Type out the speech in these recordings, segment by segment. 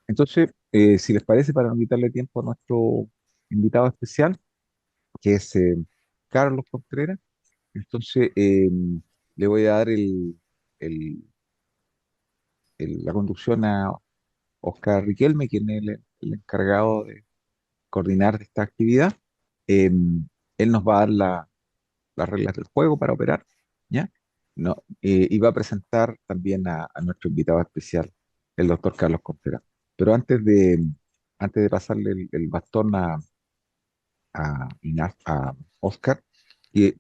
Entonces, si les parece, para no quitarle tiempo a nuestro invitado especial, que es Carlos Contreras, entonces le voy a dar el- la conducción a Oscar Riquelme, quien es el encargado de coordinar esta actividad. Eh, Él nos va a dar las reglas del juego para operar, ¿ya? No, y va a presentar también a nuestro invitado especial, el doctor Carlos Contreras. Pero antes de pasarle el bastón a Oscar,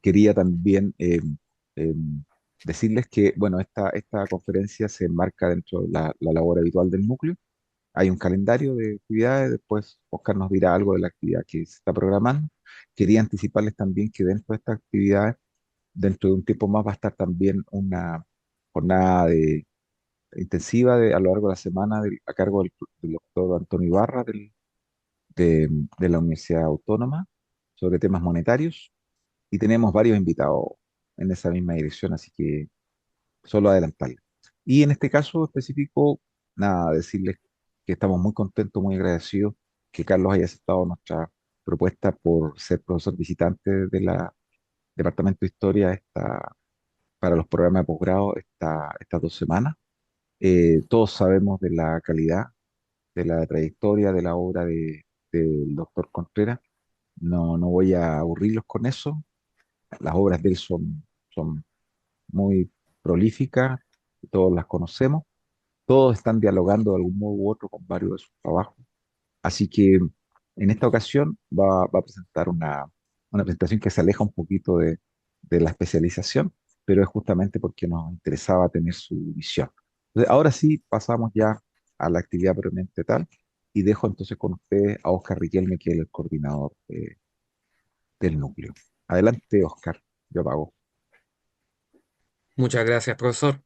quería también eh, decirles que, bueno, esta conferencia se enmarca dentro de la labor habitual del núcleo. Hay un calendario de actividades, después Oscar nos dirá algo de la actividad que se está programando. Quería anticiparles también que dentro de estas actividades, dentro de un tiempo más, va a estar también una jornada intensiva a lo largo de la semana a cargo del doctor Antonio Ibarra de la Universidad Autónoma sobre temas monetarios, y tenemos varios invitados en esa misma dirección, así que solo adelantarles. Y en este caso específico, nada, decirles que estamos muy contentos, muy agradecidos que Carlos haya aceptado nuestra propuesta por ser profesor visitante de la Departamento de Historia para los programas de posgrado estas 2 semanas. Todos sabemos de la calidad, de la trayectoria, de la obra del doctor Contreras. No voy a aburrirlos con eso. Las obras de él son muy prolíficas, todos las conocemos, todos están dialogando de algún modo u otro con varios de sus trabajos. Así que en esta ocasión va a presentar una presentación que se aleja un poquito de la especialización, pero es justamente porque nos interesaba tener su visión. Entonces, ahora sí pasamos ya a la actividad propiamente tal, y dejo entonces con ustedes a Oscar Riquelme, que es el coordinador del núcleo. Adelante, Oscar, yo pago. Muchas gracias, profesor.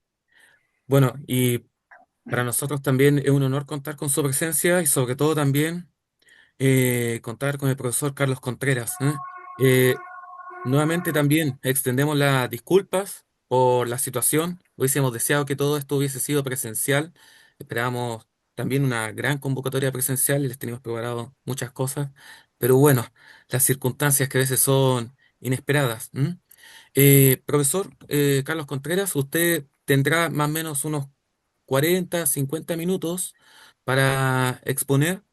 Bueno, y para nosotros también es un honor contar con su presencia y sobre todo también contar con el profesor Carlos Contreras. Eh, Nuevamente también extendemos las disculpas por la situación. Hubiésemos deseado que todo esto hubiese sido presencial. Esperábamos también una gran convocatoria presencial y les teníamos preparado muchas cosas. Pero bueno, las circunstancias que a veces son inesperadas. Profesor Carlos Contreras, usted tendrá más o menos unos 40, 50 minutos para exponer.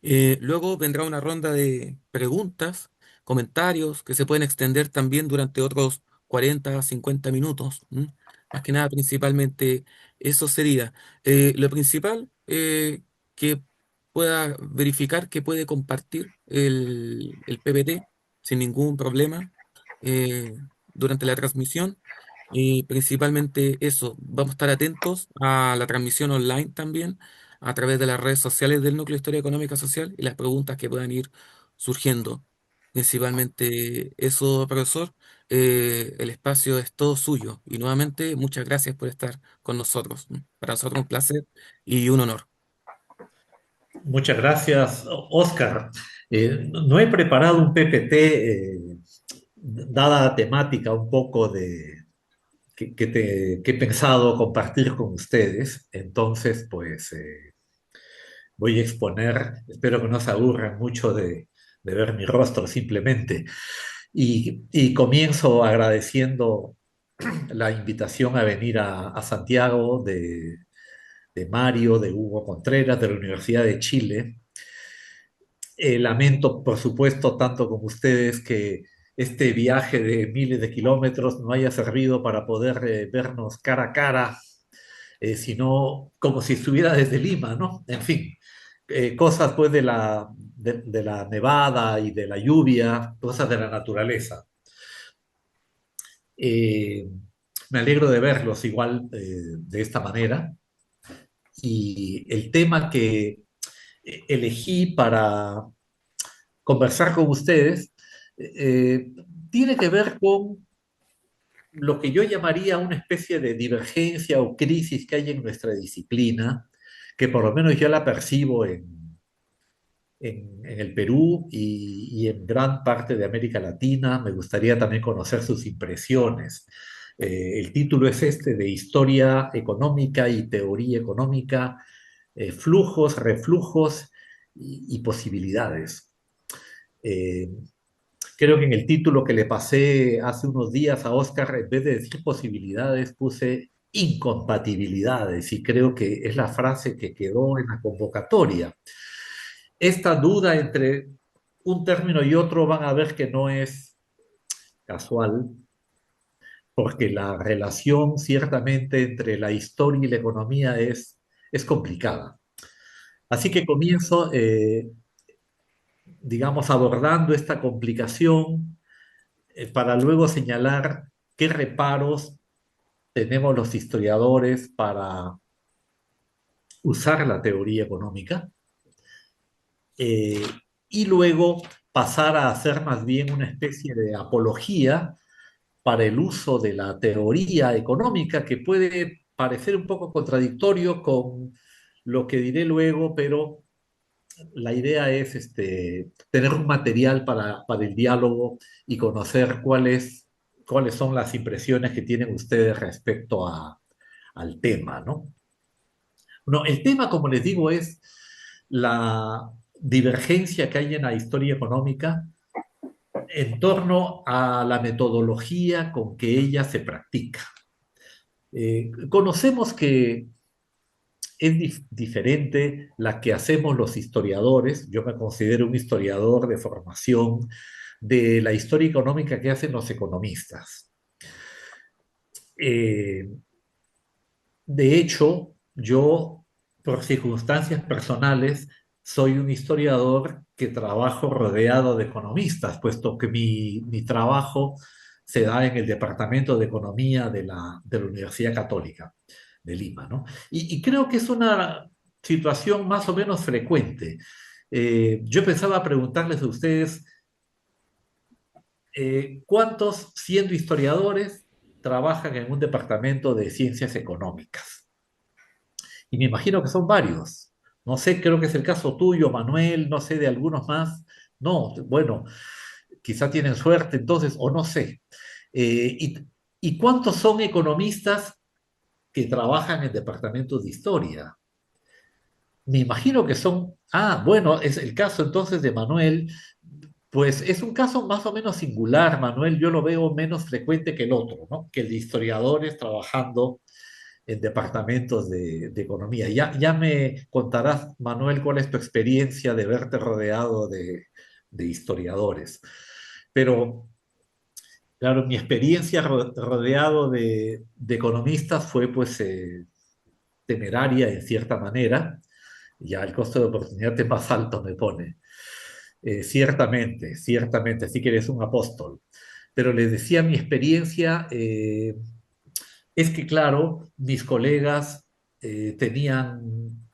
Luego vendrá una ronda de preguntas, comentarios que se pueden extender también durante otros 40 a 50 minutos. Más que nada, principalmente eso sería. Lo principal, que pueda verificar que puede compartir el PPT sin ningún problema durante la transmisión. Y principalmente eso, vamos a estar atentos a la transmisión online también a través de las redes sociales del Núcleo de Historia Económica Social y las preguntas que puedan ir surgiendo. Principalmente eso, profesor. El espacio es todo suyo y nuevamente muchas gracias por estar con nosotros. Para nosotros un placer y un honor. Muchas gracias, Oscar. No he preparado un PPT, dada la temática un poco que he pensado compartir con ustedes. Entonces, pues voy a exponer, espero que no se aburran mucho de ver mi rostro simplemente. Y comienzo agradeciendo la invitación a venir a Santiago de Mario, de Hugo Contreras, de la Universidad de Chile. Lamento, por supuesto, tanto como ustedes, que este viaje de miles de kilómetros no haya servido para poder vernos cara a cara, sino como si estuviera desde Lima, ¿no? En fin, cosas pues de la nevada y de la lluvia, cosas de la naturaleza. Eh, Me alegro de verlos igual de esta manera. Y el tema que elegí para conversar con ustedes tiene que ver con lo que yo llamaría una especie de divergencia o crisis que hay en nuestra disciplina, que por lo menos yo la percibo en el Perú y en gran parte de América Latina. Me gustaría también conocer sus impresiones. El título es este, de Historia Económica y Teoría Económica, flujos, reflujos y posibilidades. Eh, Creo que en el título que le pasé hace unos días a Oscar, en vez de decir posibilidades, puse incompatibilidades y creo que es la frase que quedó en la convocatoria. Esta duda entre un término y otro van a ver que no es casual, porque la relación ciertamente entre la historia y la economía es complicada. Así que comienzo, digamos, abordando esta complicación para luego señalar qué reparos tenemos los historiadores para usar la teoría económica eh, y luego pasar a hacer más bien una especie de apología para el uso de la teoría económica que puede parecer un poco contradictorio con lo que diré luego, pero la idea es tener un material para el diálogo y conocer cuáles son las impresiones que tienen ustedes respecto al tema, ¿no? No, el tema, como les digo, es la divergencia que hay en la historia económica en torno a la metodología con que ella se practica. Conocemos que es diferente la que hacemos los historiadores. Yo me considero un historiador de formación de la historia económica que hacen los economistas. Eh, de hecho, yo, por circunstancias personales, soy un historiador que trabajo rodeado de economistas, puesto que mi trabajo se da en el Departamento de Economía de la Universidad Católica de Lima, ¿no? Y creo que es una situación más o menos frecuente. Yo pensaba preguntarles a ustedes, ¿cuántos, siendo historiadores, trabajan en un departamento de ciencias económicas? Y me imagino que son varios. No sé, creo que es el caso tuyo, Manuel, no sé de algunos más. No, bueno, quizá tienen suerte entonces, o no sé. ¿Y cuántos son economistas que trabajan en departamentos de historia? Me imagino que son, bueno, es el caso entonces de Manuel, pues es un caso más o menos singular, Manuel, yo lo veo menos frecuente que el otro, ¿no? Que el de historiadores trabajando en departamentos de economía. Ya me contarás, Manuel, cuál es tu experiencia de verte rodeado de historiadores. Pero, claro, mi experiencia rodeado de economistas fue pues temeraria en cierta manera. Ya el costo de oportunidad es más alto, me pone. Ciertamente, ciertamente, sí que eres un apóstol. Pero les decía, mi experiencia es que, claro, mis colegas tenían,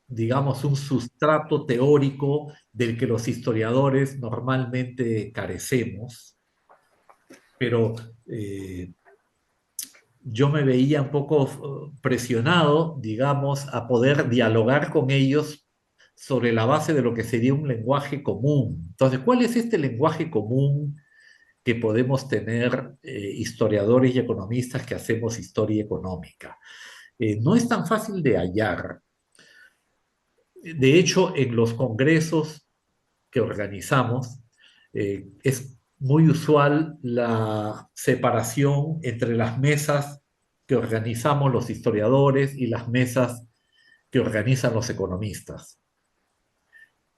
digamos, un sustrato teórico del que los historiadores normalmente carecemos, pero yo me veía un poco presionado, digamos, a poder dialogar con ellos sobre la base de lo que sería un lenguaje común. Entonces, ¿cuál es este lenguaje común que podemos tener historiadores y economistas que hacemos historia económica? No es tan fácil de hallar. De hecho, en los congresos que organizamos, es muy usual la separación entre las mesas que organizamos los historiadores y las mesas que organizan los economistas.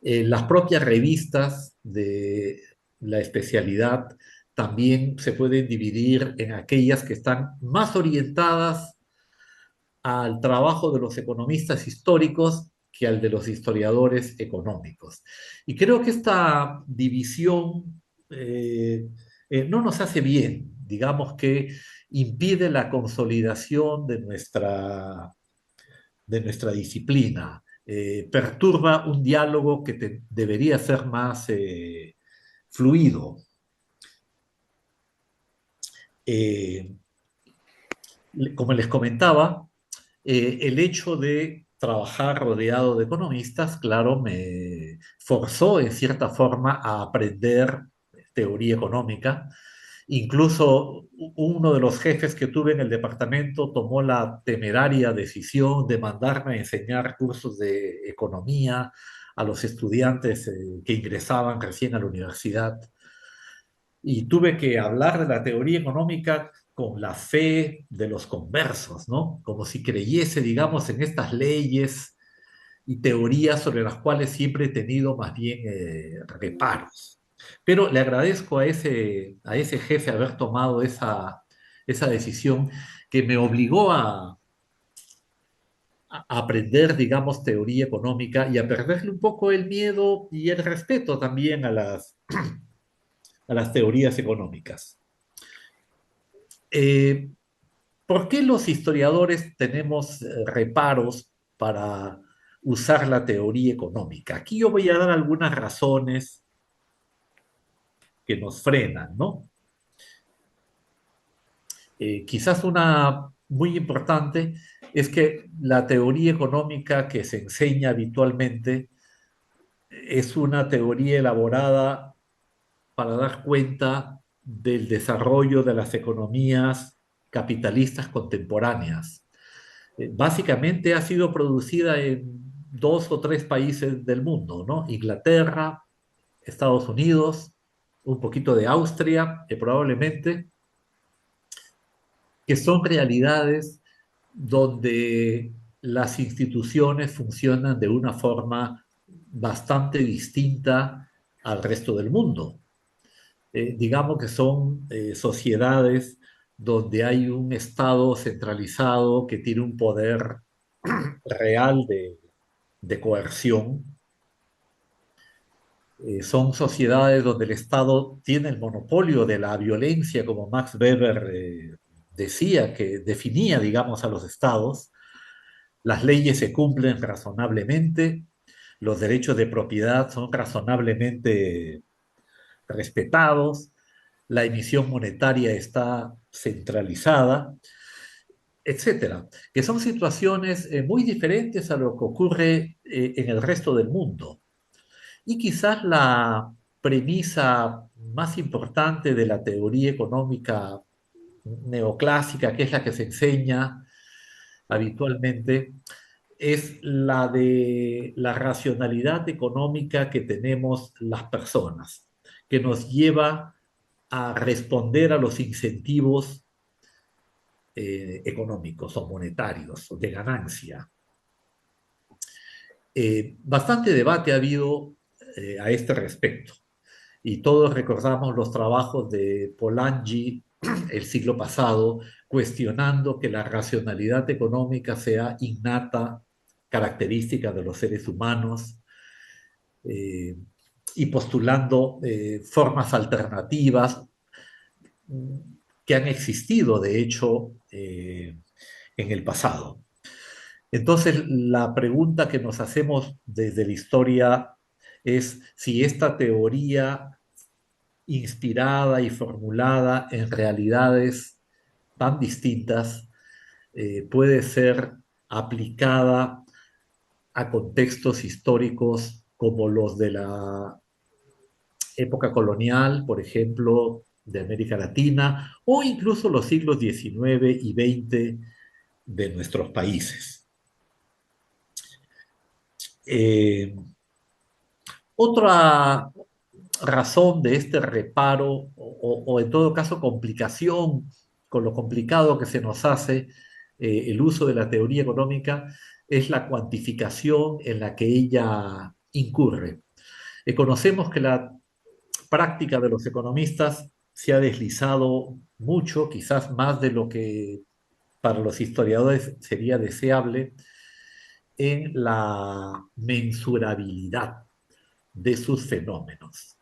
Las propias revistas de la especialidad también se pueden dividir en aquellas que están más orientadas al trabajo de los economistas históricos que al de los historiadores económicos. Y creo que esta división no nos hace bien, digamos que impide la consolidación de nuestra disciplina, perturba un diálogo que debería ser más fluido. Eh, Como les comentaba, el hecho de trabajar rodeado de economistas, claro, me forzó en cierta forma a aprender teoría económica Incluso uno de los jefes que tuve en el departamento tomó la temeraria decisión de mandarme a enseñar cursos de economía a los estudiantes que ingresaban recién a la universidad. Y tuve que hablar de la teoría económica con la fe de los conversos, ¿no? Como si creyese, digamos, en estas leyes y teorías sobre las cuales siempre he tenido más bien reparos. Pero le agradezco a ese jefe haber tomado esa decisión que me obligó a aprender, digamos, teoría económica y a perderle un poco el miedo y el respeto también a las teorías económicas. Eh, ¿Por qué los historiadores tenemos reparos para usar la teoría económica? Aquí yo voy a dar algunas razones que nos frenan, ¿no? Quizás una muy importante es que la teoría económica que se enseña habitualmente es una teoría elaborada para dar cuenta del desarrollo de las economías capitalistas contemporáneas. Básicamente ha sido producida en dos o tres países del mundo, ¿no? Inglaterra, Estados Unidos, un poquito de Austria, probablemente, que son realidades donde las instituciones funcionan de una forma bastante distinta al resto del mundo. Digamos que son sociedades donde hay un Estado centralizado que tiene un poder real de coerción. Son sociedades donde el Estado tiene el monopolio de la violencia, como Max Weber decía, que definía, digamos, a los estados. Las leyes se cumplen razonablemente, los derechos de propiedad son razonablemente respetados, la emisión monetaria está centralizada, etcétera, que son situaciones muy diferentes a lo que ocurre en el resto del mundo. Y quizás la premisa más importante de la teoría económica neoclásica, que es la que se enseña habitualmente, es la de la racionalidad económica que tenemos las personas, que nos lleva a responder a los incentivos económicos o monetarios o de ganancia. Bastante debate ha habido a este respecto y todos recordamos los trabajos de Polanyi el siglo pasado cuestionando que la racionalidad económica sea innata, característica de los seres humanos, eh, y postulando formas alternativas que han existido, de hecho, en el pasado. Entonces, la pregunta que nos hacemos desde la historia es si esta teoría inspirada y formulada en realidades tan distintas puede ser aplicada a contextos históricos como los de la época colonial, por ejemplo, de América Latina, o incluso los siglos XIX y XX de nuestros países. Otra razón de este reparo, o en todo caso complicación, con lo complicado que se nos hace el uso de la teoría económica, es la cuantificación en la que ella incurre. Conocemos que la práctica de los economistas se ha deslizado mucho, quizás más de lo que para los historiadores sería deseable, en la mensurabilidad de sus fenómenos.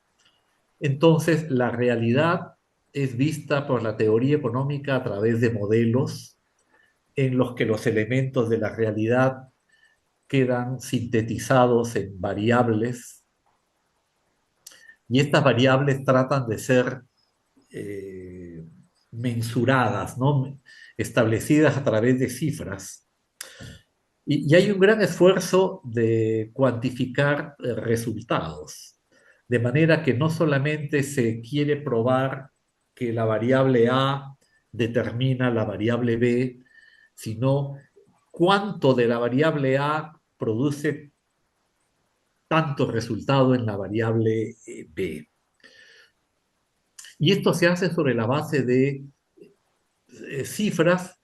Entonces, la realidad es vista por la teoría económica a través de modelos en los que los elementos de la realidad quedan sintetizados en variables y estas variables tratan de ser eh, mensuradas, ¿no? Establecidas a través de cifras. Y hay un gran esfuerzo de cuantificar resultados, de manera que no solamente se quiere probar que la variable A determina la variable B, sino cuánto de la variable A produce tanto resultado en la variable B. Y esto se hace sobre la base de cifras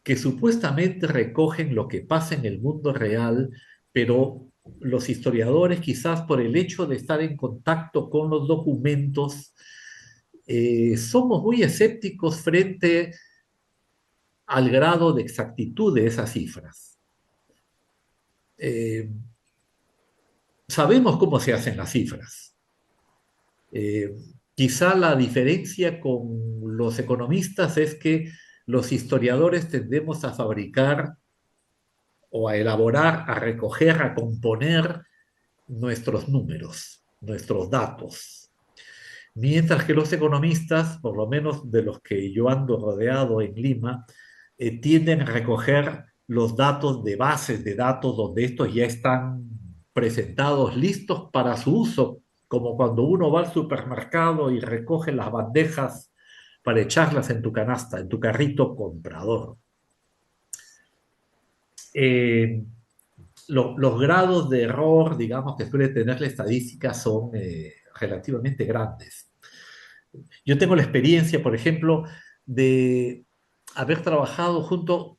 que supuestamente recogen lo que pasa en el mundo real, pero los historiadores, quizás por el hecho de estar en contacto con los documentos, somos muy escépticos frente al grado de exactitud de esas cifras. Eh, Sabemos cómo se hacen las cifras. Eh, Quizá la diferencia con los economistas es que los historiadores tendemos a fabricar o a elaborar, a recoger, a componer nuestros números, nuestros datos. Mientras que los economistas, por lo menos de los que yo ando rodeado en Lima, tienden a recoger los datos de bases de datos donde estos ya están presentados, listos para su uso, como cuando uno va al supermercado y recoge las bandejas para echarlas en tu canasta, en tu carrito comprador. Eh, los grados de error, digamos, que suele tener la estadística son relativamente grandes. Yo tengo la experiencia, por ejemplo, de haber trabajado junto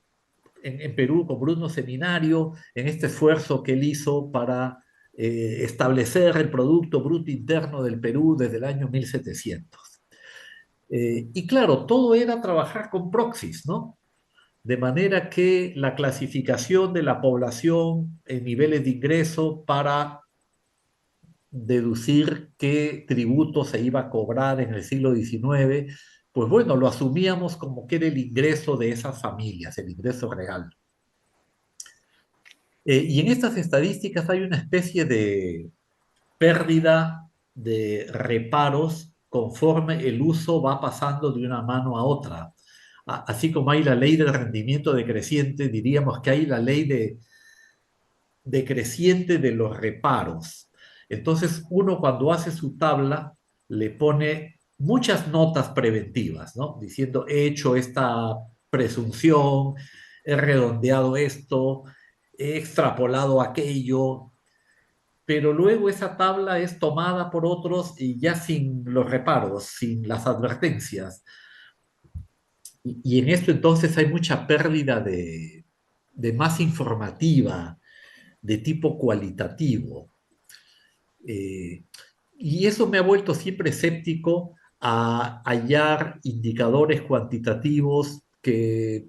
en Perú con Bruno Seminario en este esfuerzo que él hizo para establecer el Producto Bruto Interno del Perú desde el año 1700. Y claro, todo era trabajar con proxies, ¿no? De manera que la clasificación de la población en niveles de ingreso para deducir qué tributo se iba a cobrar en el siglo XIX, pues bueno, lo asumíamos como que era el ingreso de esas familias, el ingreso real. Y en estas estadísticas hay una especie de pérdida de reparos conforme el uso va pasando de una mano a otra. Así como hay la ley del rendimiento decreciente, diríamos que hay la ley decreciente de los reparos. Entonces, uno cuando hace su tabla le pone muchas notas preventivas, ¿no? Diciendo, he hecho esta presunción, he redondeado esto, he extrapolado aquello, pero luego esa tabla es tomada por otros y ya sin los reparos, sin las advertencias. Y en esto entonces hay mucha pérdida de masa informativa, de tipo cualitativo. Eh, y eso me ha vuelto siempre escéptico a hallar indicadores cuantitativos que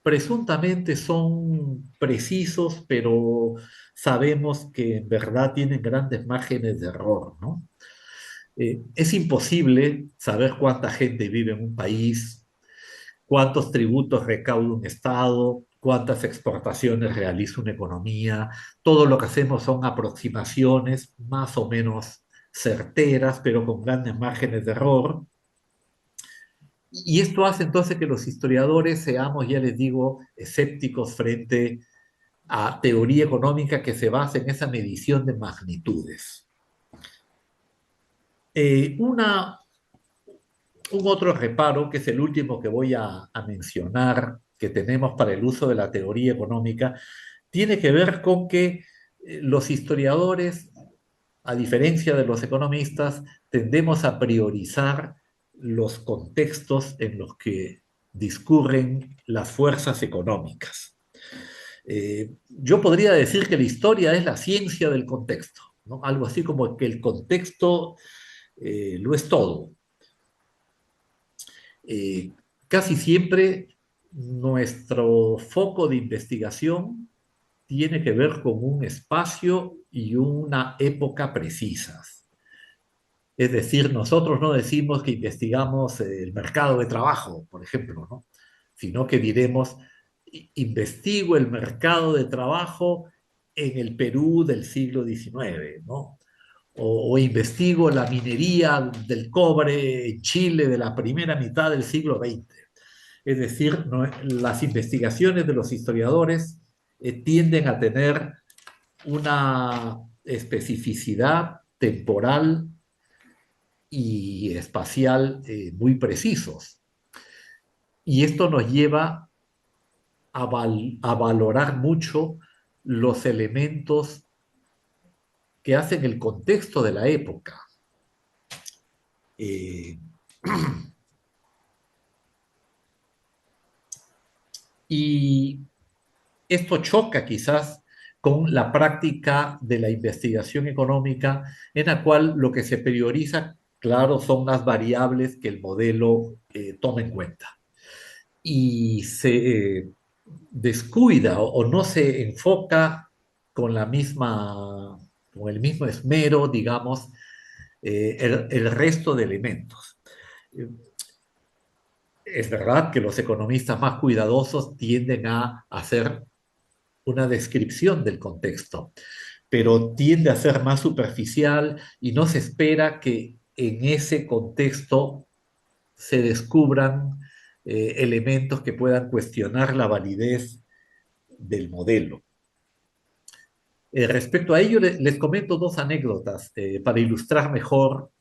presuntamente son precisos, pero sabemos que en verdad tienen grandes márgenes de error, ¿no? Es imposible saber cuánta gente vive en un país, cuántos tributos recauda un Estado, cuántas exportaciones realiza una economía. Todo lo que hacemos son aproximaciones más o menos certeras, pero con grandes márgenes de error. Y esto hace entonces que los historiadores seamos, ya les digo, escépticos frente a teoría económica que se basa en esa medición de magnitudes. Eh, una, un otro reparo, que es el último que voy a mencionar, que tenemos para el uso de la teoría económica, tiene que ver con que los historiadores, a diferencia de los economistas, tendemos a priorizar los contextos en los que discurren las fuerzas económicas. Yo podría decir que la historia es la ciencia del contexto, ¿no? Algo así como que el contexto lo es todo. Eh, Casi siempre nuestro foco de investigación tiene que ver con un espacio y una época precisas. Es decir, nosotros no decimos que investigamos el mercado de trabajo, por ejemplo, ¿no? Sino que diremos, investigo el mercado de trabajo en el Perú del siglo XIX, ¿no? O investigo la minería del cobre en Chile de la primera mitad del siglo XX. Es decir, ¿no? Las investigaciones de los historiadores tienden a tener una especificidad temporal y espacial muy precisos. Y esto nos lleva a valorar mucho los elementos que hacen el contexto de la época. Eh, y esto choca quizás con la práctica de la investigación económica, en la cual lo que se prioriza, claro, son las variables que el modelo toma en cuenta. Y se descuida o no se enfoca con la misma, con el mismo esmero, digamos, el resto de elementos. Eh, Es verdad que los economistas más cuidadosos tienden a hacer una descripción del contexto, pero tiende a ser más superficial y no se espera que en ese contexto se descubran elementos que puedan cuestionar la validez del modelo. Respecto a ello, les comento dos anécdotas para ilustrar mejor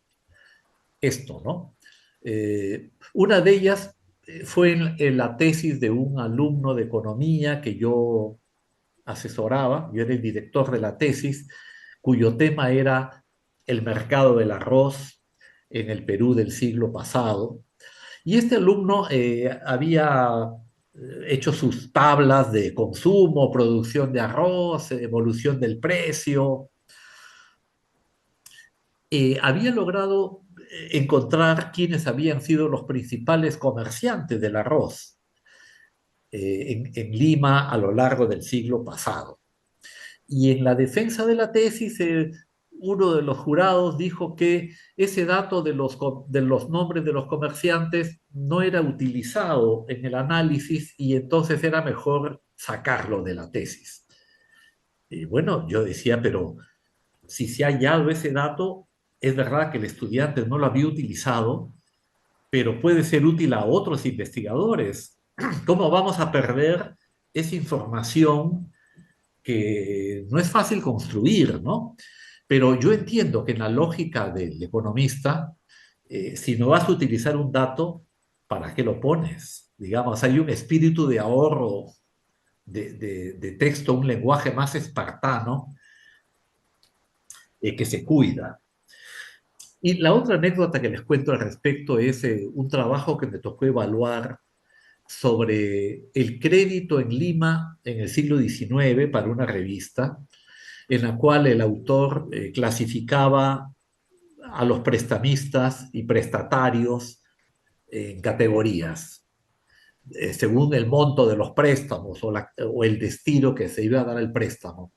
esto, ¿no? Una de ellas fue en la tesis de un alumno de economía que yo asesoraba, yo era el director de la tesis, cuyo tema era el mercado del arroz en el Perú del siglo pasado. Y este alumno había hecho sus tablas de consumo, producción de arroz, evolución del precio. Había logrado encontrar quiénes habían sido los principales comerciantes del arroz en Lima a lo largo del siglo pasado. Y en la defensa de la tesis, uno de los jurados dijo que ese dato de los nombres de los comerciantes no era utilizado en el análisis y entonces era mejor sacarlo de la tesis. Y bueno, yo decía, pero si se ha hallado ese dato, es verdad que el estudiante no lo había utilizado, pero puede ser útil a otros investigadores. ¿Cómo vamos a perder esa información que no es fácil construir, ¿no? Pero yo entiendo que en la lógica del economista, si no vas a utilizar un dato, ¿para qué lo pones? Digamos, hay un espíritu de ahorro de texto, un lenguaje más espartano que se cuida. Y la otra anécdota que les cuento al respecto es un trabajo que me tocó evaluar sobre el crédito en Lima en el siglo XIX para una revista en la cual el autor clasificaba a los prestamistas y prestatarios en categorías, según el monto de los préstamos o el destino que se iba a dar al préstamo.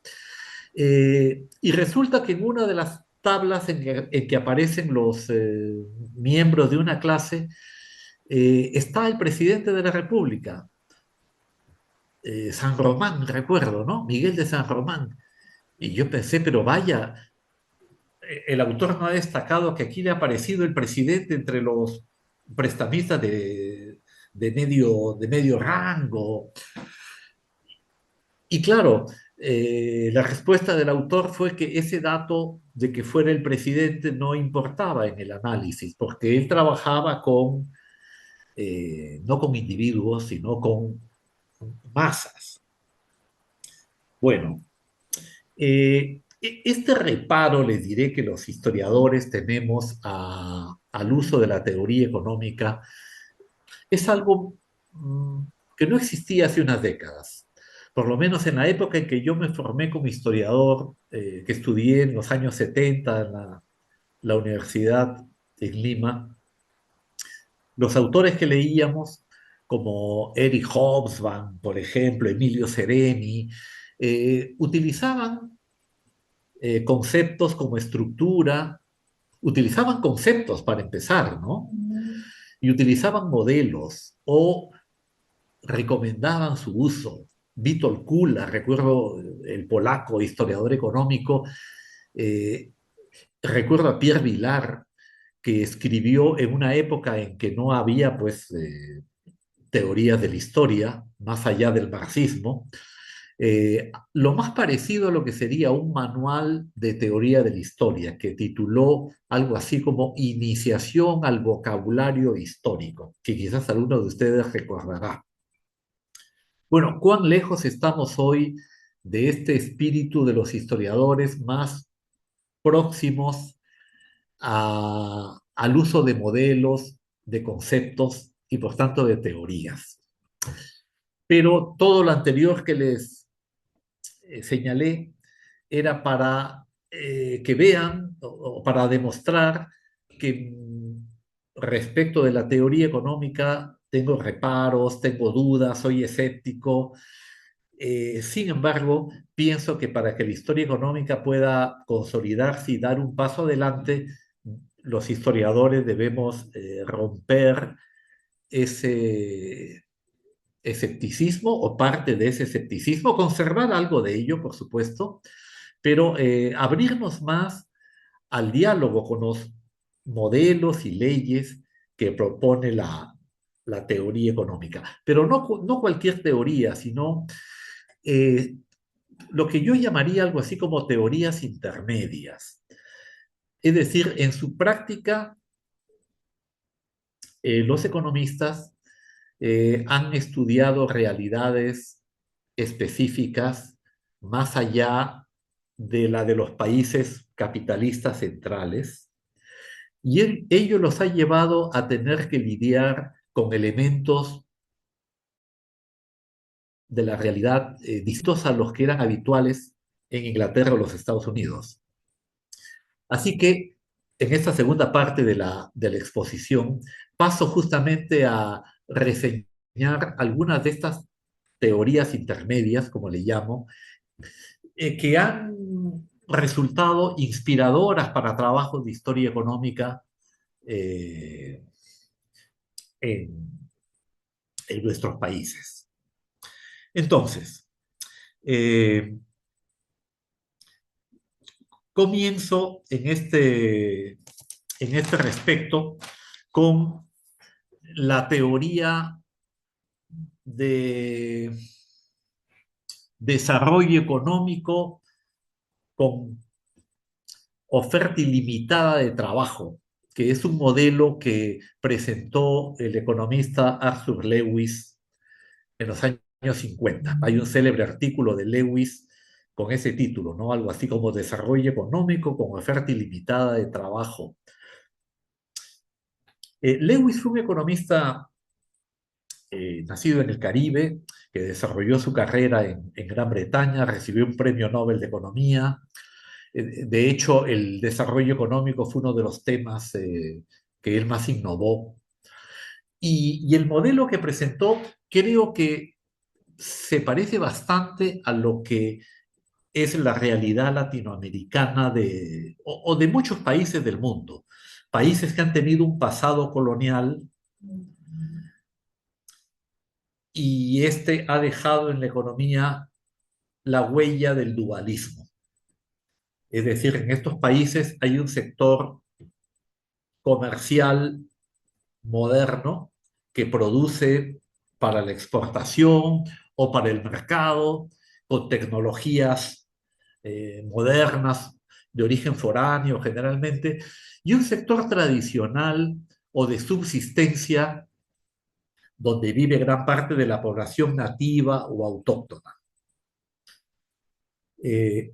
Y resulta que en una de las tablas en que aparecen los miembros de una clase, está el presidente de la República, San Román, recuerdo, ¿no? Miguel de San Román. Y yo pensé, pero vaya, el autor no ha destacado que aquí le ha aparecido el presidente entre los prestamistas de medio rango. Y claro, la respuesta del autor fue que ese dato de que fuera el presidente no importaba en el análisis, porque él trabajaba no con individuos, sino con masas. Bueno, este reparo, les diré que los historiadores tenemos al uso de la teoría económica, es algo que no existía hace unas décadas. Por lo menos en la época en que yo me formé como historiador, que estudié en los años 70 en la Universidad en Lima, los autores que leíamos, como Eric Hobsbawm, por ejemplo, Emilio Sereni, utilizaban conceptos como estructura, utilizaban conceptos para empezar, ¿no? Y utilizaban modelos o recomendaban su uso. Witold Kula, recuerdo el polaco, historiador económico, eh, recuerdo a Pierre Vilar, que escribió en una época en que no había, pues, teorías de la historia, más allá del marxismo, lo más parecido a lo que sería un manual de teoría de la historia, que tituló algo así como Iniciación al vocabulario histórico, que quizás alguno de ustedes recordará. Bueno, ¿cuán lejos estamos hoy de este espíritu de los historiadores más próximos al uso de modelos, de conceptos y por tanto de teorías? Pero todo lo anterior que les señalé era para que vean o para demostrar que respecto de la teoría económica tengo reparos, tengo dudas, soy escéptico. Sin embargo, pienso que para que la historia económica pueda consolidarse y dar un paso adelante, los historiadores debemos romper ese escepticismo o parte de ese escepticismo, conservar algo de ello, por supuesto, pero abrirnos más al diálogo con los modelos y leyes que propone la teoría económica. Pero no cualquier teoría, sino eh, lo que yo llamaría algo así como teorías intermedias. Es decir, en su práctica, los economistas han estudiado realidades específicas más allá de la de los países capitalistas centrales, y ello los ha llevado a tener que lidiar con elementos de la realidad distintos a los que eran habituales en Inglaterra o los Estados Unidos. Así que en esta segunda parte de la exposición paso justamente a reseñar algunas de estas teorías intermedias, como le llamo, que han resultado inspiradoras para trabajos de historia económica eh, en, en nuestros países. Entonces, eh, comienzo en este respecto con la teoría de desarrollo económico con oferta ilimitada de trabajo, que es un modelo que presentó el economista Arthur Lewis en los años 50. Hay un célebre artículo de Lewis con ese título, ¿no? Algo así como Desarrollo económico con oferta ilimitada de trabajo. Lewis fue un economista nacido en el Caribe, que desarrolló su carrera en Gran Bretaña, recibió un premio Nobel de Economía. De hecho, el desarrollo económico fue uno de los temas que él más innovó. Y el modelo que presentó creo que se parece bastante a lo que es la realidad latinoamericana o de muchos países del mundo. Países que han tenido un pasado colonial y este ha dejado en la economía la huella del dualismo. Es decir, en estos países hay un sector comercial moderno que produce para la exportación o para el mercado con tecnologías modernas de origen foráneo generalmente, y un sector tradicional o de subsistencia donde vive gran parte de la población nativa o autóctona. Eh,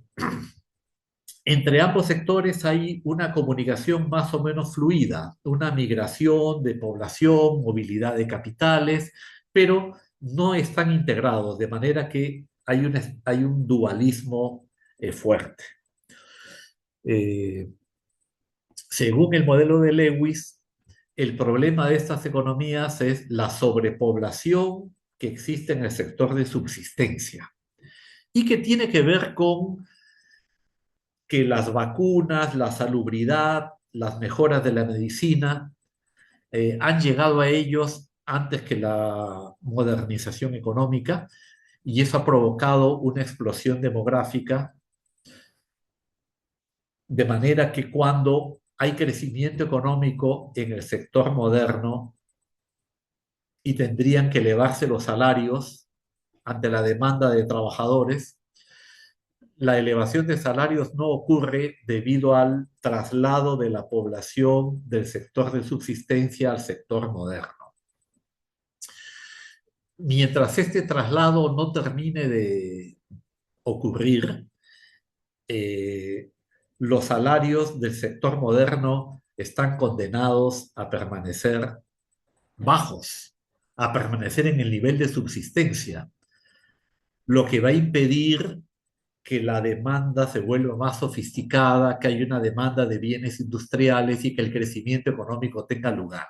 Entre ambos sectores hay una comunicación más o menos fluida, una migración de población, movilidad de capitales, pero no están integrados, de manera que hay un dualismo fuerte. Eh, Según el modelo de Lewis, el problema de estas economías es la sobrepoblación que existe en el sector de subsistencia y que tiene que ver con que las vacunas, la salubridad, las mejoras de la medicina han llegado a ellos antes que la modernización económica, y eso ha provocado una explosión demográfica, de manera que cuando hay crecimiento económico en el sector moderno y tendrían que elevarse los salarios ante la demanda de trabajadores, la elevación de salarios no ocurre debido al traslado de la población del sector de subsistencia al sector moderno. Mientras este traslado no termine de ocurrir, eh, los salarios del sector moderno están condenados a permanecer bajos, a permanecer en el nivel de subsistencia, lo que va a impedir que la demanda se vuelva más sofisticada, que haya una demanda de bienes industriales y que el crecimiento económico tenga lugar.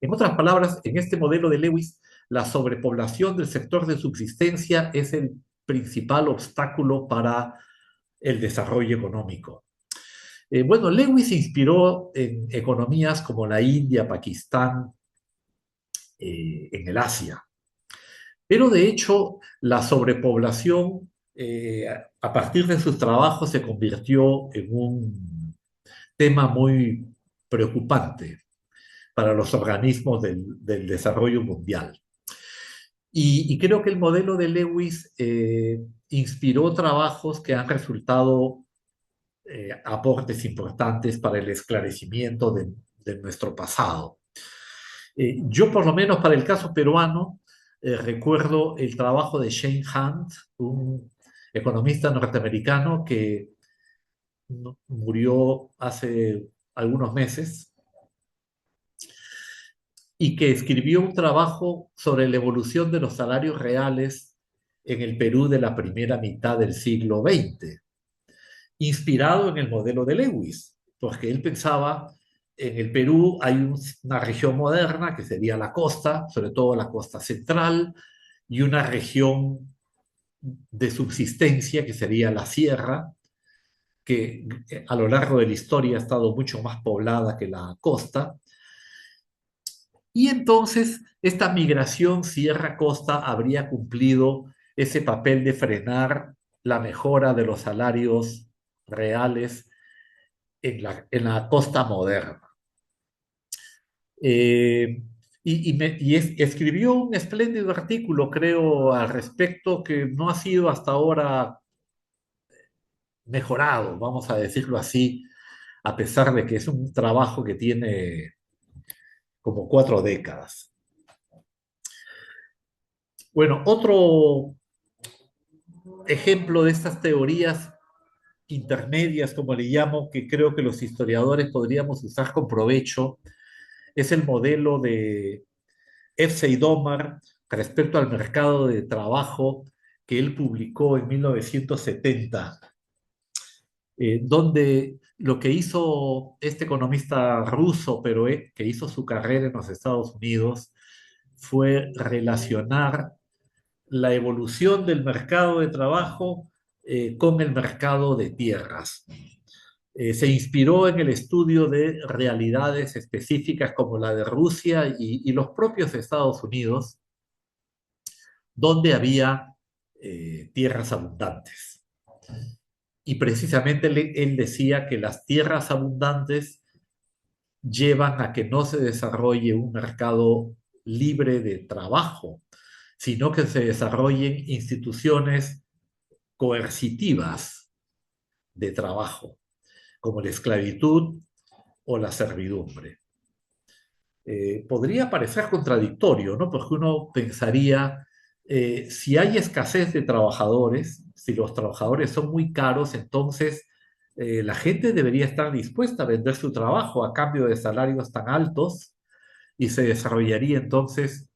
En otras palabras, en este modelo de Lewis, la sobrepoblación del sector de subsistencia es el principal obstáculo para el desarrollo económico. Bueno, Lewis se inspiró en economías como la India, Pakistán, en el Asia. Pero de hecho, la sobrepoblación, a partir de sus trabajos, se convirtió en un tema muy preocupante para los organismos del desarrollo mundial. Y creo que el modelo de Lewis inspiró trabajos que han resultado aportes importantes para el esclarecimiento de nuestro pasado. Yo, por lo menos para el caso peruano, recuerdo el trabajo de Shane Hunt, un economista norteamericano que murió hace algunos meses y que escribió un trabajo sobre la evolución de los salarios reales en el Perú de la primera mitad del siglo XX, inspirado en el modelo de Lewis, porque él pensaba, en el Perú hay una región moderna que sería la costa, sobre todo la costa central, y una región de subsistencia que sería la sierra, que a lo largo de la historia ha estado mucho más poblada que la costa. Y entonces esta migración sierra-costa habría cumplido ese papel de frenar la mejora de los salarios reales en la costa moderna. Escribió un espléndido artículo, creo, al respecto, que no ha sido hasta ahora mejorado, vamos a decirlo así, a pesar de que es un trabajo que tiene como 4 décadas. Bueno, otro ejemplo de estas teorías intermedias, como le llamo, que creo que los historiadores podríamos usar con provecho, es el modelo de F. Domar respecto al mercado de trabajo que él publicó en 1970, donde lo que hizo este economista ruso, pero que hizo su carrera en los Estados Unidos, fue relacionar la evolución del mercado de trabajo con el mercado de tierras. Se inspiró en el estudio de realidades específicas como la de Rusia y los propios Estados Unidos, donde había tierras abundantes. Y precisamente él decía que las tierras abundantes llevan a que no se desarrolle un mercado libre de trabajo, sino que se desarrollen instituciones coercitivas de trabajo, como la esclavitud o la servidumbre. Podría parecer contradictorio, ¿no? Porque uno pensaría, si hay escasez de trabajadores, si los trabajadores son muy caros, entonces la gente debería estar dispuesta a vender su trabajo a cambio de salarios tan altos y se desarrollaría entonces,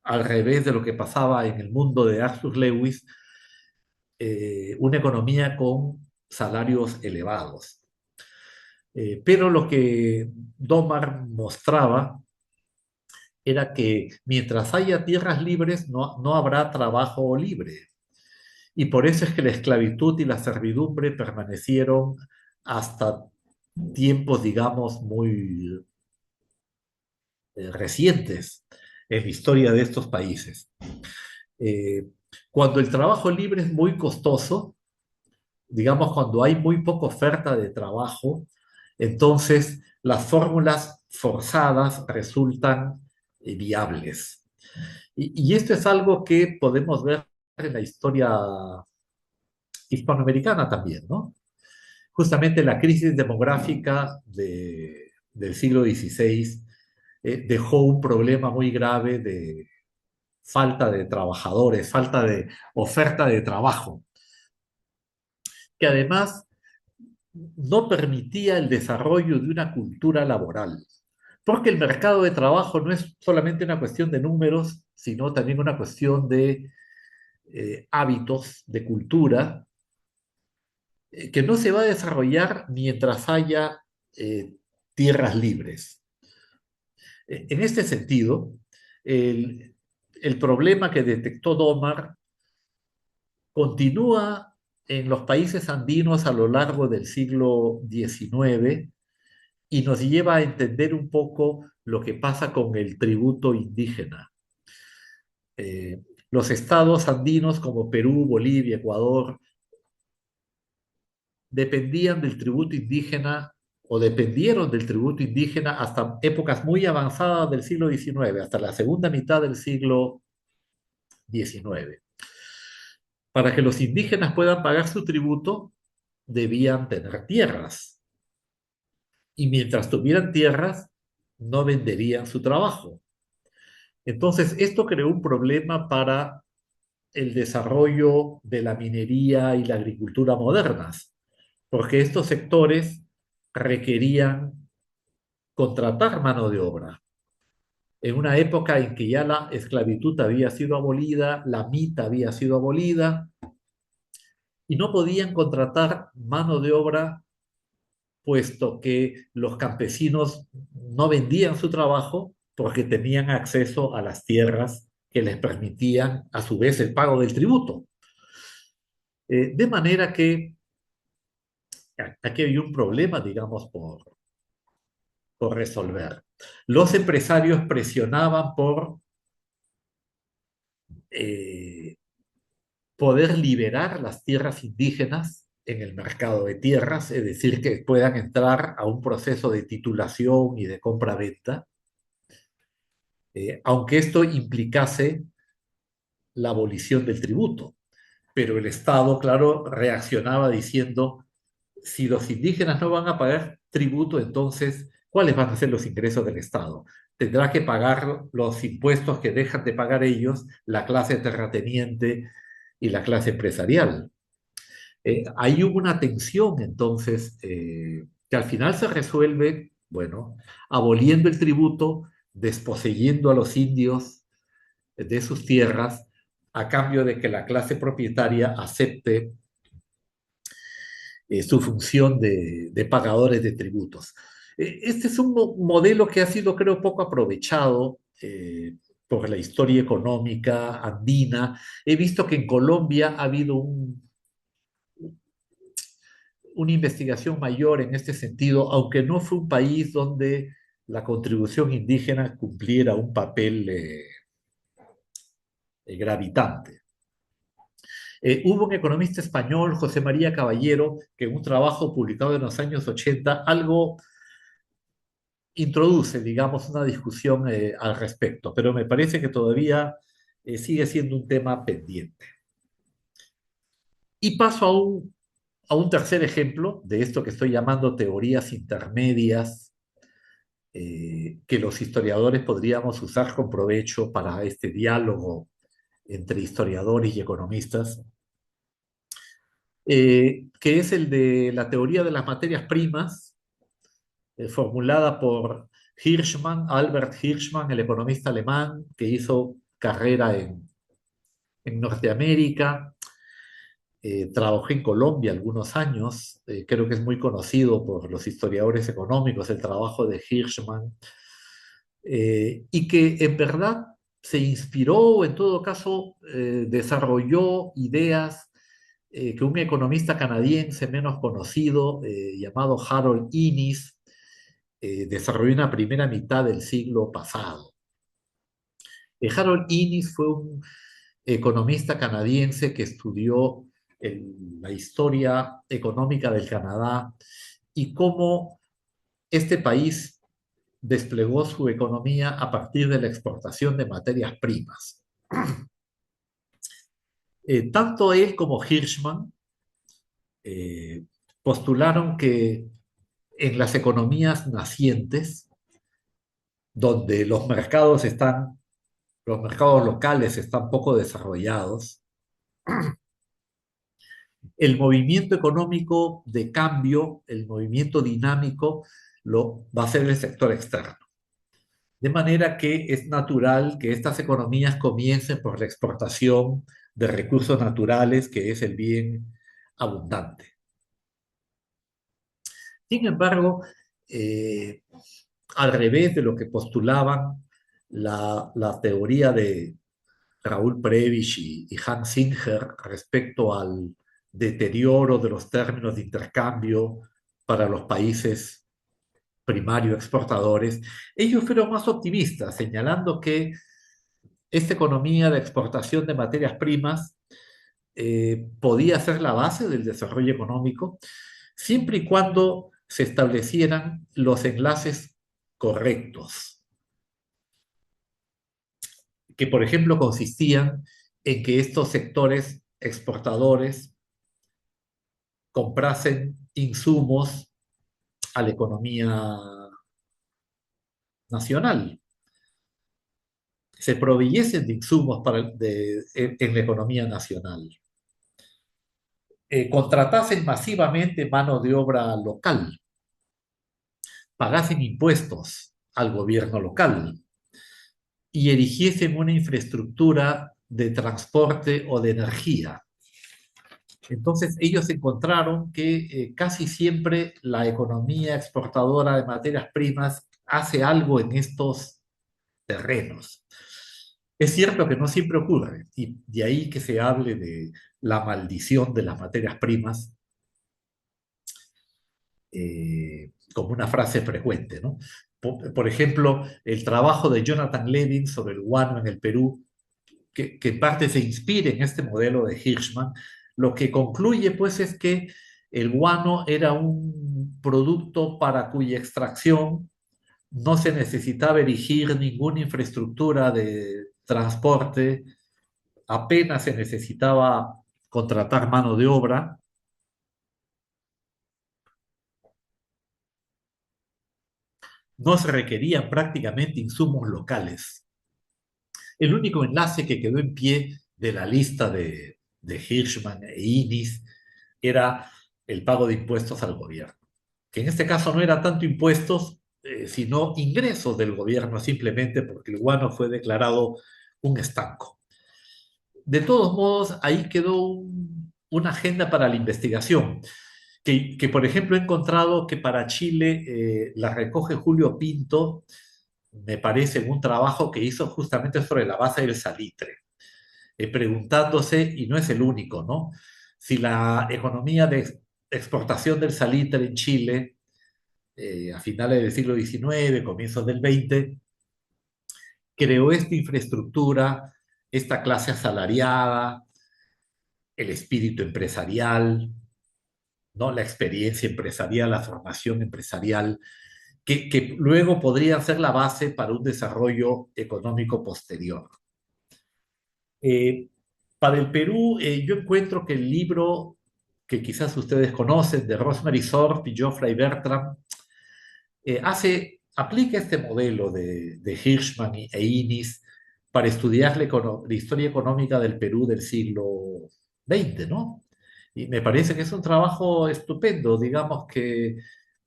al revés de lo que pasaba en el mundo de Arthur Lewis, una economía con salarios elevados. Pero lo que Domar mostraba era que mientras haya tierras libres no habrá trabajo libre. Y por eso es que la esclavitud y la servidumbre permanecieron hasta tiempos, digamos, muy recientes en la historia de estos países. Cuando el trabajo libre es muy costoso, digamos, cuando hay muy poca oferta de trabajo, entonces las fórmulas forzadas resultan viables. Y esto es algo que podemos ver en la historia hispanoamericana también, ¿no? Justamente la crisis demográfica del siglo XVI dejó un problema muy grave de falta de trabajadores, falta de oferta de trabajo, que además no permitía el desarrollo de una cultura laboral, porque el mercado de trabajo no es solamente una cuestión de números, sino también una cuestión de hábitos, de cultura, que no se va a desarrollar mientras haya eh, tierras libres. En este sentido, el, el problema que detectó Domar continúa en los países andinos a lo largo del siglo XIX y nos lleva a entender un poco lo que pasa con el tributo indígena. Eh, los estados andinos como Perú, Bolivia, Ecuador, dependían del tributo indígena o dependieron del tributo indígena hasta épocas muy avanzadas del siglo XIX, hasta la segunda mitad del siglo XIX. Para que los indígenas puedan pagar su tributo, debían tener tierras. Y mientras tuvieran tierras, no venderían su trabajo. Entonces, esto creó un problema para el desarrollo de la minería y la agricultura modernas, porque estos sectores requerían contratar mano de obra. En una época en que ya la esclavitud había sido abolida, la mita había sido abolida, y no podían contratar mano de obra puesto que los campesinos no vendían su trabajo porque tenían acceso a las tierras que les permitían a su vez el pago del tributo. De manera que aquí hay un problema, digamos, por resolver. Los empresarios presionaban por eh, poder liberar las tierras indígenas en el mercado de tierras, es decir, que puedan entrar a un proceso de titulación y de compra-venta, aunque esto implicase la abolición del tributo. Pero el Estado, claro, reaccionaba diciendo, si los indígenas no van a pagar tributo, entonces, ¿cuáles van a ser los ingresos del Estado? Tendrá que pagar los impuestos que dejan de pagar ellos, la clase terrateniente y la clase empresarial. Ahí hubo una tensión, entonces, que al final se resuelve, bueno, aboliendo el tributo, desposeyendo a los indios de sus tierras, a cambio de que la clase propietaria acepte su función de pagadores de tributos. Este es un modelo que ha sido, creo, poco aprovechado por la historia económica andina. He visto que en Colombia ha habido una investigación mayor en este sentido, aunque no fue un país donde la contribución indígena cumpliera un papel gravitante. Hubo un economista español, José María Caballero, que en un trabajo publicado en los años 80 algo introduce, digamos, una discusión al respecto, pero me parece que todavía sigue siendo un tema pendiente. Y paso a un tercer ejemplo de esto que estoy llamando teorías intermedias, que los historiadores podríamos usar con provecho para este diálogo entre historiadores y economistas, que es el de la teoría de las materias primas, formulada por Hirschman, Albert Hirschman, el economista alemán que hizo carrera en Norteamérica. Trabajé en Colombia algunos años, creo que es muy conocido por los historiadores económicos el trabajo de Hirschman, y que en verdad se inspiró, en todo caso, desarrolló ideas que un economista canadiense menos conocido, llamado Harold Innis, desarrolló en la primera mitad del siglo pasado. Harold Innis fue un economista canadiense que estudió la historia económica del Canadá y cómo este país desplegó su economía a partir de la exportación de materias primas. Tanto él como Hirschman eh, postularon que en las economías nacientes, donde los mercados locales están poco desarrollados, el movimiento económico de cambio, el movimiento dinámico, lo va a ser el sector externo. De manera que es natural que estas economías comiencen por la exportación de recursos naturales, que es el bien abundante. Sin embargo, eh, al revés de lo que postulaban la teoría de Raúl Prebisch y Hans Singer respecto al deterioro de los términos de intercambio para los países primarios exportadores, ellos fueron más optimistas, señalando que esta economía de exportación de materias primas podía ser la base del desarrollo económico, siempre y cuando se establecieran los enlaces correctos, que por ejemplo consistían en que estos sectores exportadores comprasen insumos a la economía nacional, se proveyesen de insumos en la economía nacional, contratasen masivamente mano de obra local, pagasen impuestos al gobierno local y erigiesen una infraestructura de transporte o de energía. Entonces ellos encontraron que casi siempre la economía exportadora de materias primas hace algo en estos terrenos. Es cierto que no siempre ocurre, y de ahí que se hable de la maldición de las materias primas como una frase frecuente, ¿no? Por ejemplo, el trabajo de Jonathan Levin sobre el guano en el Perú, que en parte se inspira en este modelo de Hirschman, lo que concluye pues es que el guano era un producto para cuya extracción no se necesitaba erigir ninguna infraestructura de transporte, apenas se necesitaba contratar mano de obra, no se requerían prácticamente insumos locales. El único enlace que quedó en pie de la lista de Hirschman e Innis era el pago de impuestos al gobierno, que en este caso no era tanto impuestos, sino ingresos del gobierno, simplemente porque el guano fue declarado un estanco. De todos modos, ahí quedó una agenda para la investigación, por ejemplo he encontrado que para Chile la recoge Julio Pinto, me parece, en un trabajo que hizo justamente sobre la base del salitre, preguntándose, y no es el único, ¿no? Si la economía de exportación del salitre en Chile, a finales del siglo XIX, comienzos del XX, creó esta infraestructura, esta clase asalariada, el espíritu empresarial, ¿no? La experiencia empresarial, la formación empresarial, que luego podrían ser la base para un desarrollo económico posterior. Eh, para el Perú, yo encuentro que el libro que quizás ustedes conocen, de Rosemary Sorf y Geoffrey Bertram, aplica este modelo de Hirschman e Innis para estudiar la historia económica del Perú del siglo XX, ¿no? Y me parece que es un trabajo estupendo, digamos que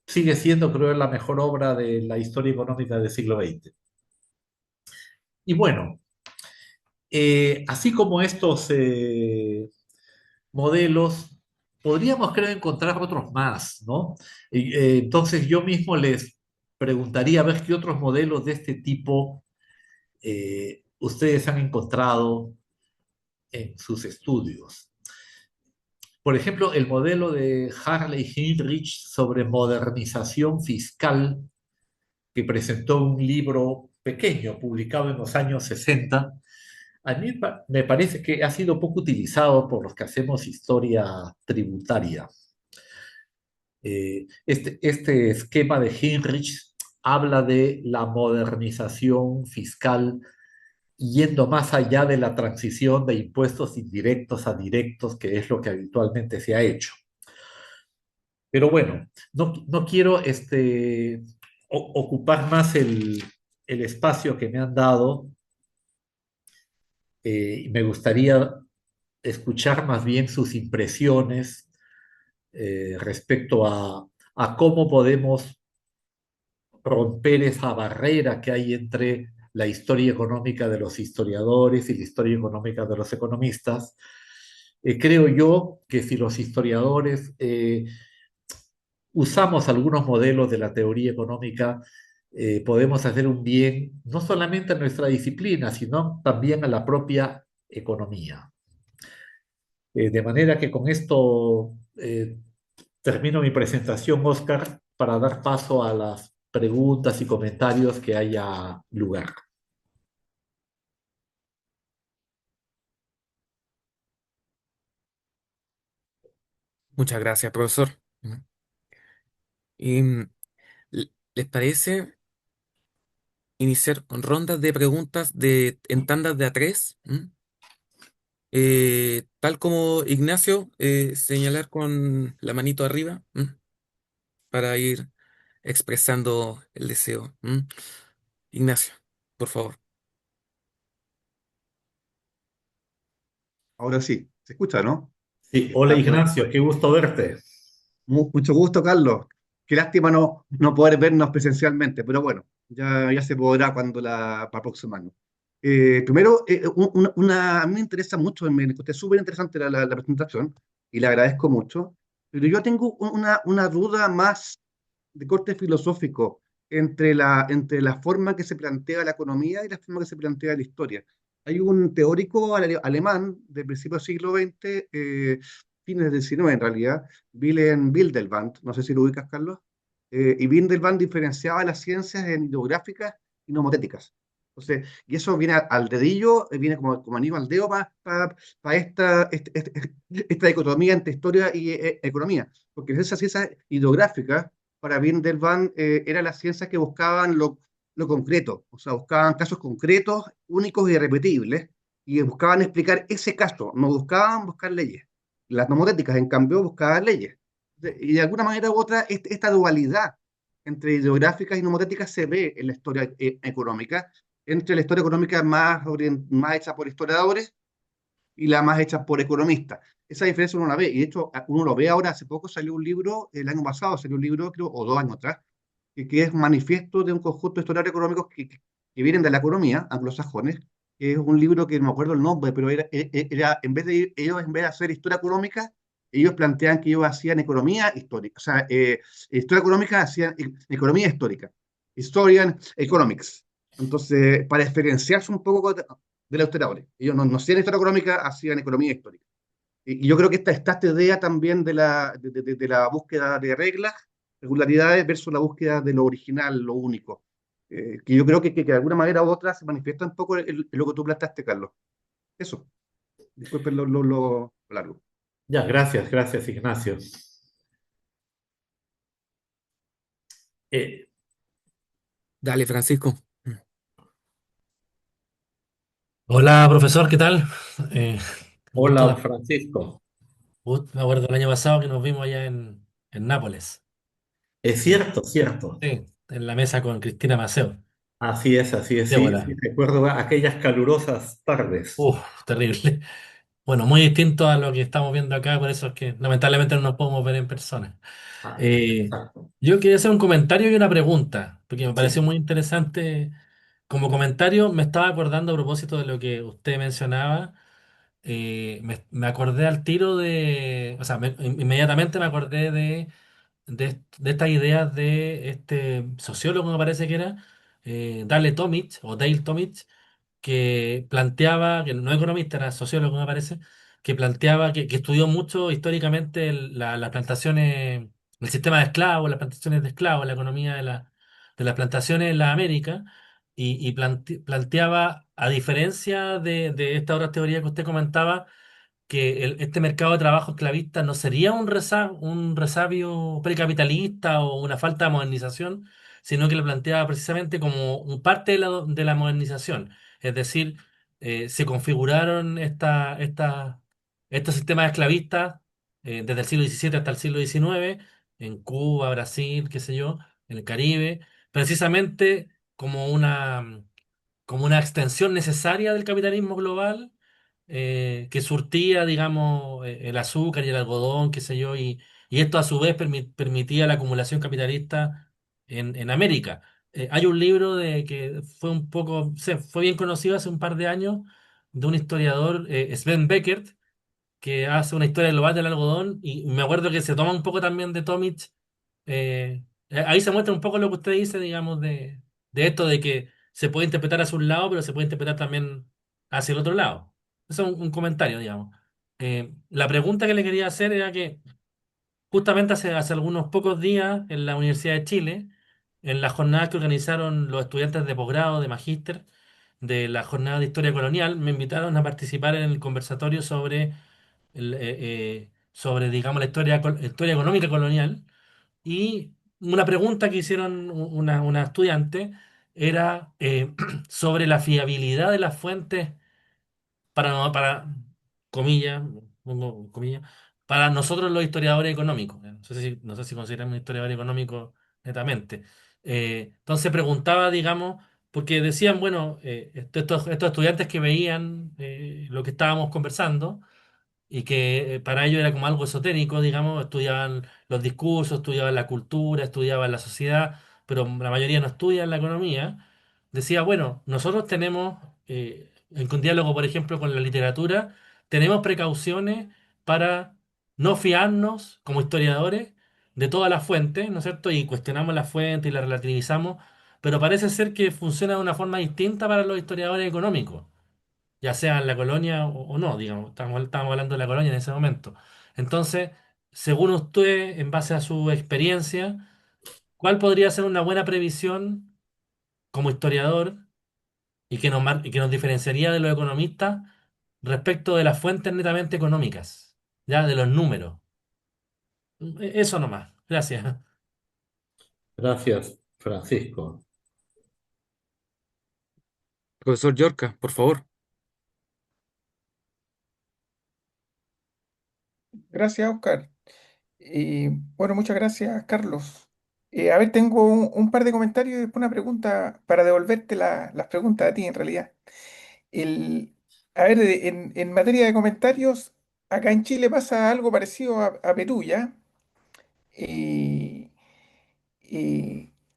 sigue siendo, creo, la mejor obra de la historia económica del siglo XX. Y bueno, así como estos modelos, podríamos, creo, encontrar otros más, ¿no? Entonces yo mismo les preguntaría a ver qué otros modelos de este tipo ustedes han encontrado en sus estudios. Por ejemplo, el modelo de Harley Heinrich sobre modernización fiscal, que presentó un libro pequeño publicado en los años 60, a mí me parece que ha sido poco utilizado por los que hacemos historia tributaria. Este esquema de Heinrich habla de la modernización fiscal yendo más allá de la transición de impuestos indirectos a directos, que es lo que habitualmente se ha hecho. Pero bueno, no quiero ocupar más el espacio que me han dado. Me gustaría escuchar más bien sus impresiones respecto a cómo podemos romper esa barrera que hay entre la historia económica de los historiadores y la historia económica de los economistas. Creo yo que si los historiadores usamos algunos modelos de la teoría económica, podemos hacer un bien no solamente a nuestra disciplina, sino también a la propia economía. De manera que con esto termino mi presentación, Oscar, para dar paso a las preguntas y comentarios que haya lugar. Muchas gracias, profesor. Y, ¿les parece iniciar rondas de preguntas en tandas de a tres? Tal como Ignacio, señalar con la manito arriba, para ir expresando el deseo. Ignacio, por favor. Ahora sí, se escucha, ¿no? Sí, hola Ah, bueno. Ignacio, qué gusto verte. Mucho gusto, Carlos. Qué lástima no poder vernos presencialmente, pero bueno, ya se podrá para el próximo año. Primero, a mí me interesa mucho, me encontré súper interesante la presentación y le agradezco mucho, pero yo tengo una duda más de corte filosófico entre la forma que se plantea la economía y la forma que se plantea la historia. Hay un teórico alemán del principio del siglo XX, fines del XIX en realidad, Wilhelm Windelband, no sé si lo ubicas, Carlos, y Windelband diferenciaba las ciencias en ideográficas y nomotéticas. Entonces, y eso viene al dedillo, viene como anillo al dedo para esta dicotomía entre historia y economía, porque esas ciencias ideográficas para Windelband eran las ciencias que buscaban lo concreto, o sea, buscaban casos concretos, únicos y irrepetibles, y buscaban explicar ese caso, no buscaban buscar leyes. Las nomotéticas, en cambio, buscaban leyes. Y de alguna manera u otra, esta dualidad entre ideográficas y nomotéticas se ve en la historia económica, entre la historia económica más hecha por historiadores y la más hecha por economistas. Esa diferencia uno la ve, y de hecho uno lo ve ahora. Hace poco salió un libro, el año pasado salió un libro, creo, o 2 años atrás, que es manifiesto de un conjunto de historiadores económicos que vienen de la economía, anglosajones, que es un libro que no me acuerdo el nombre, pero en vez de ellos, en vez de hacer historia económica, ellos plantean que ellos hacían economía histórica, o sea, historia económica hacían economía histórica, historian economics. Entonces, para diferenciarse un poco de los historiadores, ellos no hacían historia económica, hacían economía histórica. Y yo creo que esta idea también de la búsqueda de reglas, regularidades versus la búsqueda de lo original, lo único, que yo creo que de alguna manera u otra se manifiesta un poco en lo que tú planteaste, Carlos. Eso, disculpen lo largo. Ya, gracias, gracias Ignacio. Eh, Dale, Francisco. Hola, profesor, ¿qué tal? Un gusto. Hola Francisco. Me acuerdo el año pasado que nos vimos allá en Nápoles, Es cierto, cierto. sí, en la mesa con Cristina Maceo. Así es, sí, Débora. sí, recuerdo aquellas calurosas tardes. Uf, terrible. Bueno, muy distinto a lo que estamos viendo acá, por eso es que lamentablemente no nos podemos ver en persona. Eh, Exacto. yo quería hacer un comentario y una pregunta, porque me pareció Sí, muy interesante. Como comentario, me estaba acordando a propósito de lo que usted mencionaba. Me acordé al tiro o sea, inmediatamente me acordé de estas ideas de este sociólogo, me parece que era, Dale Tomic, o Dale Tomic, que planteaba, que no economista, era sociólogo, me parece, que planteaba, que estudió mucho históricamente las plantaciones, el sistema de esclavos, las plantaciones de esclavos, la economía de las plantaciones en la América, y planteaba, a diferencia de esta otra teoría que usted comentaba, que este mercado de trabajo esclavista no sería un resabio precapitalista o una falta de modernización, sino que lo planteaba precisamente como un parte de la modernización. Es decir, se configuraron estos sistemas esclavistas desde el siglo XVII hasta el siglo XIX, en Cuba, Brasil, qué sé yo, en el Caribe, precisamente como como una extensión necesaria del capitalismo global que surtía, digamos, el azúcar y el algodón, qué sé yo, y esto a su vez permitía la acumulación capitalista en América. Hay un libro que fue un poco, fue bien conocido hace un par de años, de un historiador, Sven Beckert, que hace una historia global del algodón, y me acuerdo que se toma un poco también de Tomic. Ahí se muestra un poco lo que usted dice, digamos, de esto de que se puede interpretar hacia un lado, pero se puede interpretar también hacia el otro lado. Eso es un comentario, digamos. La pregunta que le quería hacer era que justamente hace algunos pocos días en la Universidad de Chile, en las jornadas que organizaron los estudiantes de posgrado, de magíster, de la jornada de historia colonial, me invitaron a participar en el conversatorio sobre, digamos, la historia económica colonial. Y una pregunta que hicieron una estudiante era sobre la fiabilidad de las fuentes comillas, pongo comillas, para nosotros los historiadores económicos. No sé si consideran un historiador económico netamente. Entonces preguntaba, digamos, porque decían, bueno, estos estudiantes que veían lo que estábamos conversando, y que para ellos era como algo esotérico, digamos, estudiaban los discursos, estudiaban la cultura, estudiaban la sociedad, pero la mayoría no estudian la economía. Decía, bueno, nosotros tenemos, en un diálogo, por ejemplo, con la literatura, tenemos precauciones para no fiarnos como historiadores de todas las fuentes, ¿no es cierto? Y cuestionamos las fuentes y las relativizamos, pero parece ser que funciona de una forma distinta para los historiadores económicos, ya sea en la colonia o no, digamos, estábamos hablando de la colonia en ese momento. Entonces, según usted, en base a su experiencia, ¿cuál podría ser una buena previsión como historiador y que nos diferenciaría de los economistas respecto de las fuentes netamente económicas, ya de los números? Eso nomás. Gracias. Gracias, Francisco. Profesor Yorca, por favor. Gracias, Oscar. Bueno, muchas gracias, Carlos. A ver, tengo un par de comentarios y después una pregunta para devolverte las preguntas a ti, en realidad. El, a ver, en materia de comentarios, acá en Chile pasa algo parecido a Perú, ¿ya? Eh,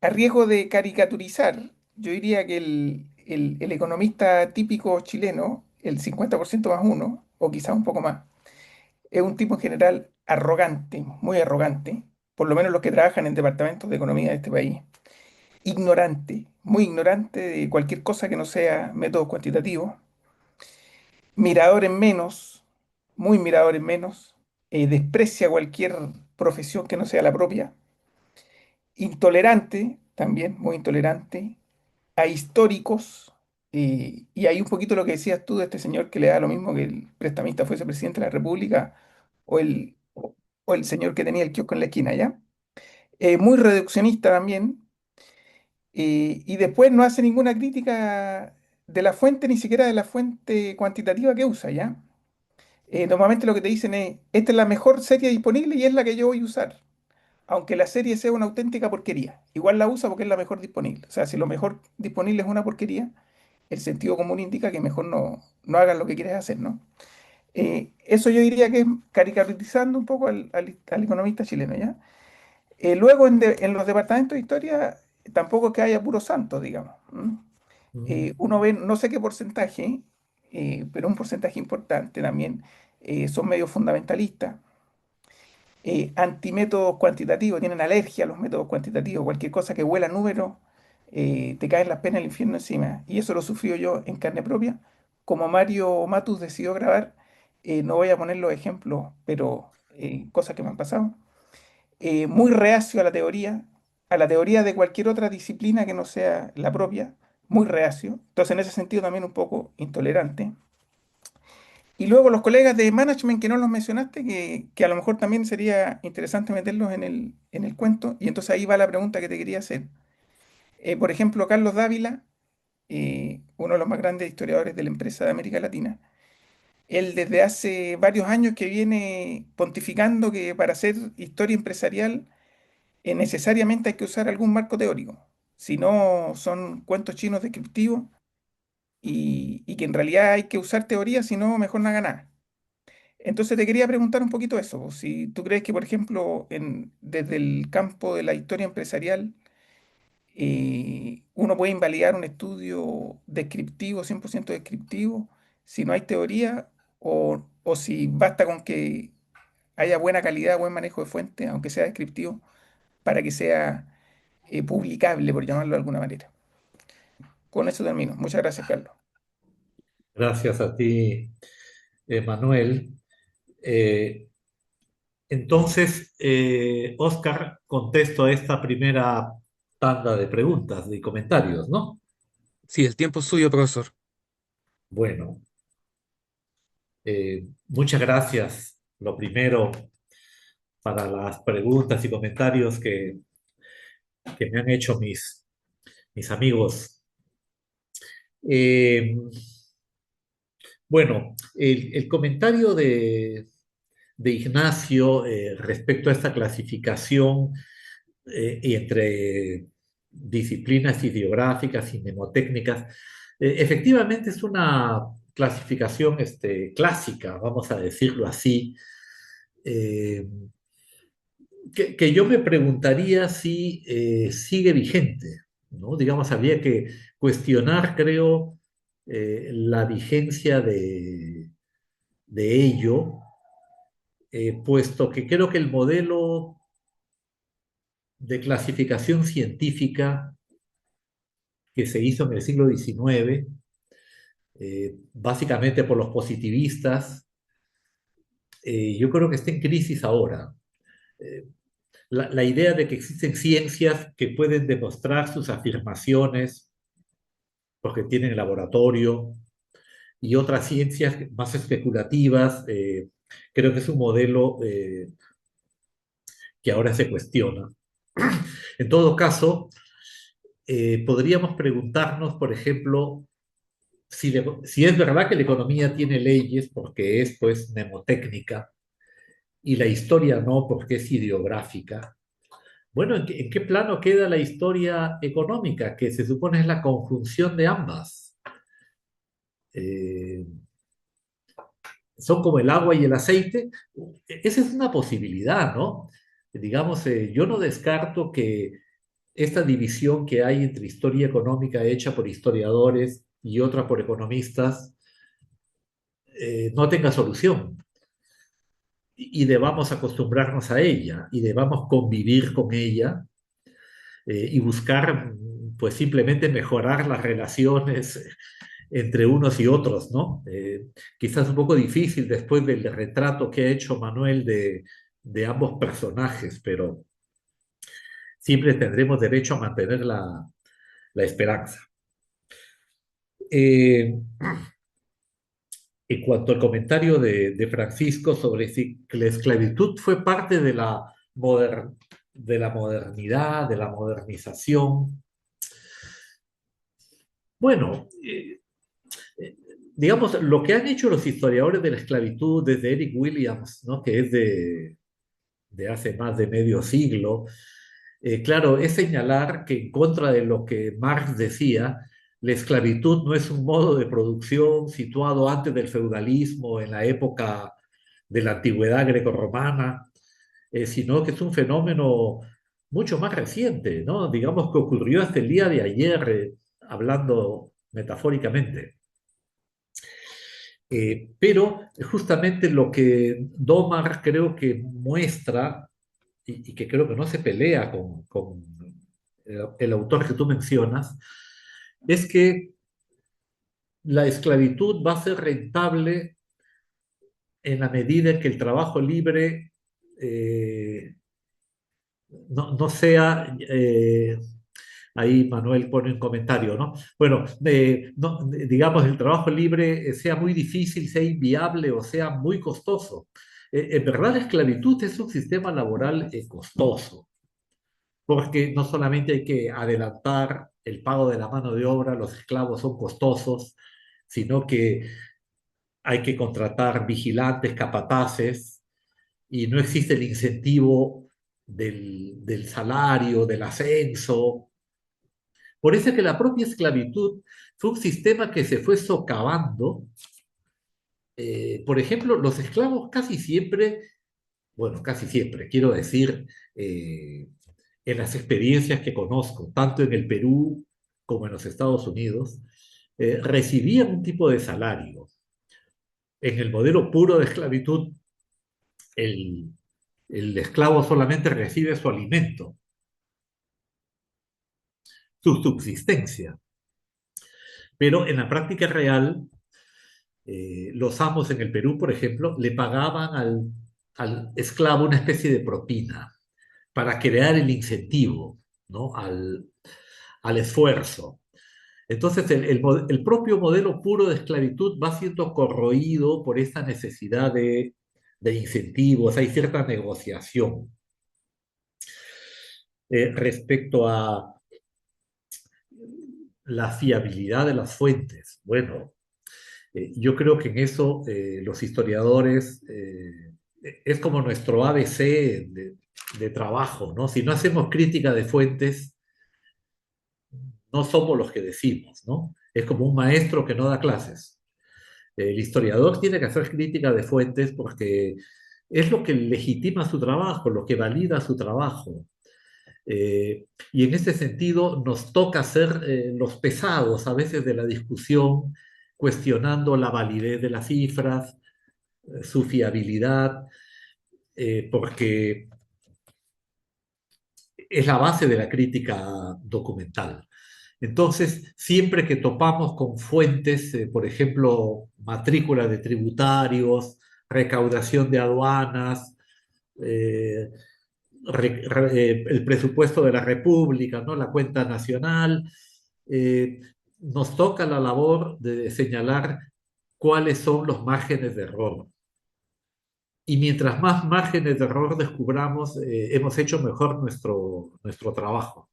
a riesgo de caricaturizar, yo diría que el economista típico chileno, el 50% más uno, o quizás un poco más, es un tipo en general arrogante, muy arrogante, por lo menos los que trabajan en departamentos de economía de este país. Ignorante, muy ignorante de cualquier cosa que no sea métodos cuantitativos. Mirador en menos, muy mirador en menos. Desprecia cualquier profesión que no sea la propia. Intolerante, también muy intolerante. A históricos. Y hay un poquito lo que decías tú de este señor que le da lo mismo que el prestamista fuese presidente de la República o el señor que tenía el kiosco en la esquina, ¿ya? Muy reduccionista también, y después no hace ninguna crítica de la fuente, ni siquiera de la fuente cuantitativa que usa, ¿ya? Normalmente lo que te dicen es, esta es la mejor serie disponible y es la que yo voy a usar, aunque la serie sea una auténtica porquería. Igual la usa porque es la mejor disponible. O sea, si lo mejor disponible es una porquería, el sentido común indica que mejor no hagas lo que quieres hacer, ¿no? Eso yo diría que es caricaturizando un poco al economista chileno, ¿ya? Luego en los departamentos de historia tampoco es que haya puros santos, digamos. ¿M? Uno ve, no sé qué porcentaje, pero un porcentaje importante también, son medios fundamentalistas, antimétodos cuantitativos, tienen alergia a los métodos cuantitativos, cualquier cosa que huela a números, te caen las penas del infierno encima. Y eso lo sufrí yo en carne propia. Como Mario Matus decidió grabar, no voy a poner los ejemplos, pero cosas que me han pasado. Muy reacio a la teoría de cualquier otra disciplina que no sea la propia, muy reacio. Entonces, en ese sentido, también un poco intolerante. Y luego los colegas de management que no los mencionaste, que a lo mejor también sería interesante meterlos en el cuento. Y entonces ahí va la pregunta que te quería hacer. Por ejemplo, Carlos Dávila uno de los más grandes historiadores de la empresa de América Latina. Él desde hace varios años que viene pontificando que para hacer historia empresarial necesariamente hay que usar algún marco teórico. Si no, son cuentos chinos descriptivos y que en realidad hay que usar teoría, si no, mejor no haga nada. Entonces te quería preguntar un poquito eso, pues, si tú crees que, por ejemplo, desde el campo de la historia empresarial, uno puede invalidar un estudio descriptivo, 100% descriptivo, si no hay teoría, o si basta con que haya buena calidad, buen manejo de fuentes, aunque sea descriptivo, para que sea publicable, por llamarlo de alguna manera. Con eso termino. Muchas gracias, Carlos. Gracias a ti, Manuel. Eh, entonces, Oscar, contesto a esta primera tanda de preguntas y comentarios, ¿no? Sí, el tiempo es suyo, profesor. Bueno, muchas gracias. Lo primero, para las preguntas y comentarios que me han hecho mis amigos. Eh, bueno, el comentario de Ignacio respecto a esta clasificación y entre disciplinas ideográficas y mnemotécnicas, efectivamente es una clasificación clásica, vamos a decirlo así, eh, que yo me preguntaría si sigue vigente, ¿no? Digamos, habría que cuestionar, creo, la vigencia de ello, puesto que creo que el modelo de clasificación científica que se hizo en el siglo XIX, básicamente por los positivistas, yo creo que está en crisis ahora. Eh, la idea de que existen ciencias que pueden demostrar sus afirmaciones porque tienen laboratorio y otras ciencias más especulativas, creo que es un modelo que ahora se cuestiona. En todo caso, podríamos preguntarnos, por ejemplo, si es verdad que la economía tiene leyes porque es pues mnemotécnica y la historia no porque es ideográfica. Bueno, en qué plano queda la historia económica, que se supone es la conjunción de ambas? Eh, Son como el agua y el aceite. Esa es una posibilidad, ¿no? Digamos, yo no descarto que esta división que hay entre historia económica hecha por historiadores y otra por economistas no tenga solución y debamos acostumbrarnos a ella y debamos convivir con ella y buscar, pues simplemente mejorar las relaciones entre unos y otros, ¿no? Quizás un poco difícil después del retrato que ha hecho Manuel de ambos personajes, pero siempre tendremos derecho a mantener la esperanza. Eh, en cuanto al comentario de Francisco sobre si la esclavitud fue parte de la modernidad, de la modernización, bueno, digamos, lo que han hecho los historiadores de la esclavitud desde Eric Williams, ¿no? Que es de hace más de medio siglo, claro, es señalar que en contra de lo que Marx decía, la esclavitud no es un modo de producción situado antes del feudalismo, en la época de la antigüedad grecorromana, sino que es un fenómeno mucho más reciente, ¿no? Digamos que ocurrió hasta el día de ayer, hablando metafóricamente. Pero justamente lo que Domar creo que muestra, y que creo que no se pelea con el autor que tú mencionas, es que la esclavitud va a ser rentable en la medida en que el trabajo libre no sea, ahí Manuel pone un comentario, ¿no? Bueno, digamos, el trabajo libre sea muy difícil, sea inviable o sea muy costoso. En verdad, la esclavitud es un sistema laboral costoso, porque no solamente hay que adelantar el pago de la mano de obra, los esclavos son costosos, sino que hay que contratar vigilantes, capataces, y no existe el incentivo del salario, del ascenso. Por eso es que la propia esclavitud fue un sistema que se fue socavando. Por ejemplo, los esclavos casi siempre, bueno, casi siempre, quiero decir, en las experiencias que conozco, tanto en el Perú como en los Estados Unidos, recibían un tipo de salario. En el modelo puro de esclavitud, el, el esclavo solamente recibe su alimento, su subsistencia. Pero en la práctica real, los amos en el Perú, por ejemplo, le pagaban al esclavo una especie de propina para crear el incentivo, ¿no? al esfuerzo. Entonces, el propio modelo puro de esclavitud va siendo corroído por esta necesidad de incentivos, hay cierta negociación. Respecto a la fiabilidad de las fuentes, bueno, yo creo que en eso los historiadores es como nuestro ABC de trabajo, ¿no? Si no hacemos crítica de fuentes, no somos los que decimos, ¿no? Es como un maestro que no da clases. El historiador tiene que hacer crítica de fuentes porque es lo que legitima su trabajo, lo que valida su trabajo. Y en ese sentido nos toca ser los pesados a veces de la discusión, cuestionando la validez de las cifras, su fiabilidad, porque es la base de la crítica documental. Entonces, siempre que topamos con fuentes, por ejemplo, matrícula de tributarios, recaudación de aduanas, eh, el presupuesto de la República, ¿no? La cuenta nacional, eh, nos toca la labor de señalar cuáles son los márgenes de error. Y mientras más márgenes de error descubramos, hemos hecho mejor nuestro trabajo.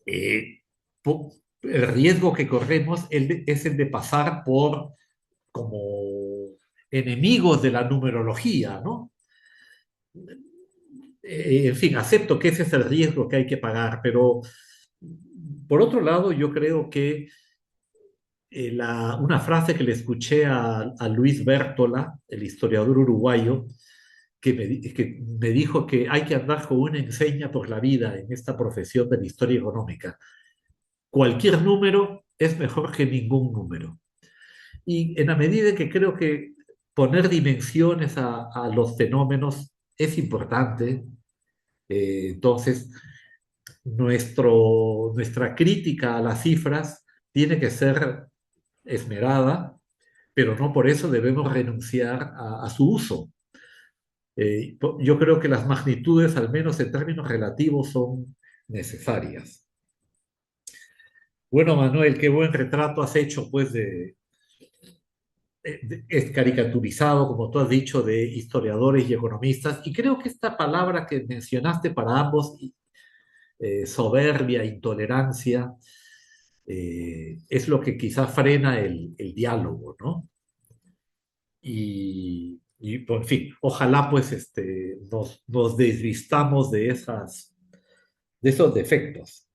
Eh, el riesgo que corremos es el de pasar por como enemigos de la numerología, ¿no? En fin, acepto que ese es el riesgo que hay que pagar, pero por otro lado, yo creo que una frase que le escuché a Luis Bértola, el historiador uruguayo, que me dijo que hay que andar con una enseña por la vida en esta profesión de la historia económica. Cualquier número es mejor que ningún número. Y en la medida en que creo que poner dimensiones a los fenómenos es importante, entonces nuestra crítica a las cifras tiene que ser esmerada, pero no por eso debemos renunciar a su uso. Yo creo que las magnitudes, al menos en términos relativos, son necesarias. Bueno, Manuel, qué buen retrato has hecho, pues, es caricaturizado, como tú has dicho, de historiadores y economistas. Y creo que esta palabra que mencionaste para ambos, soberbia, intolerancia, es lo que quizá frena el diálogo, ¿no? Y, pues, en fin, ojalá pues nos desvistamos de esos defectos.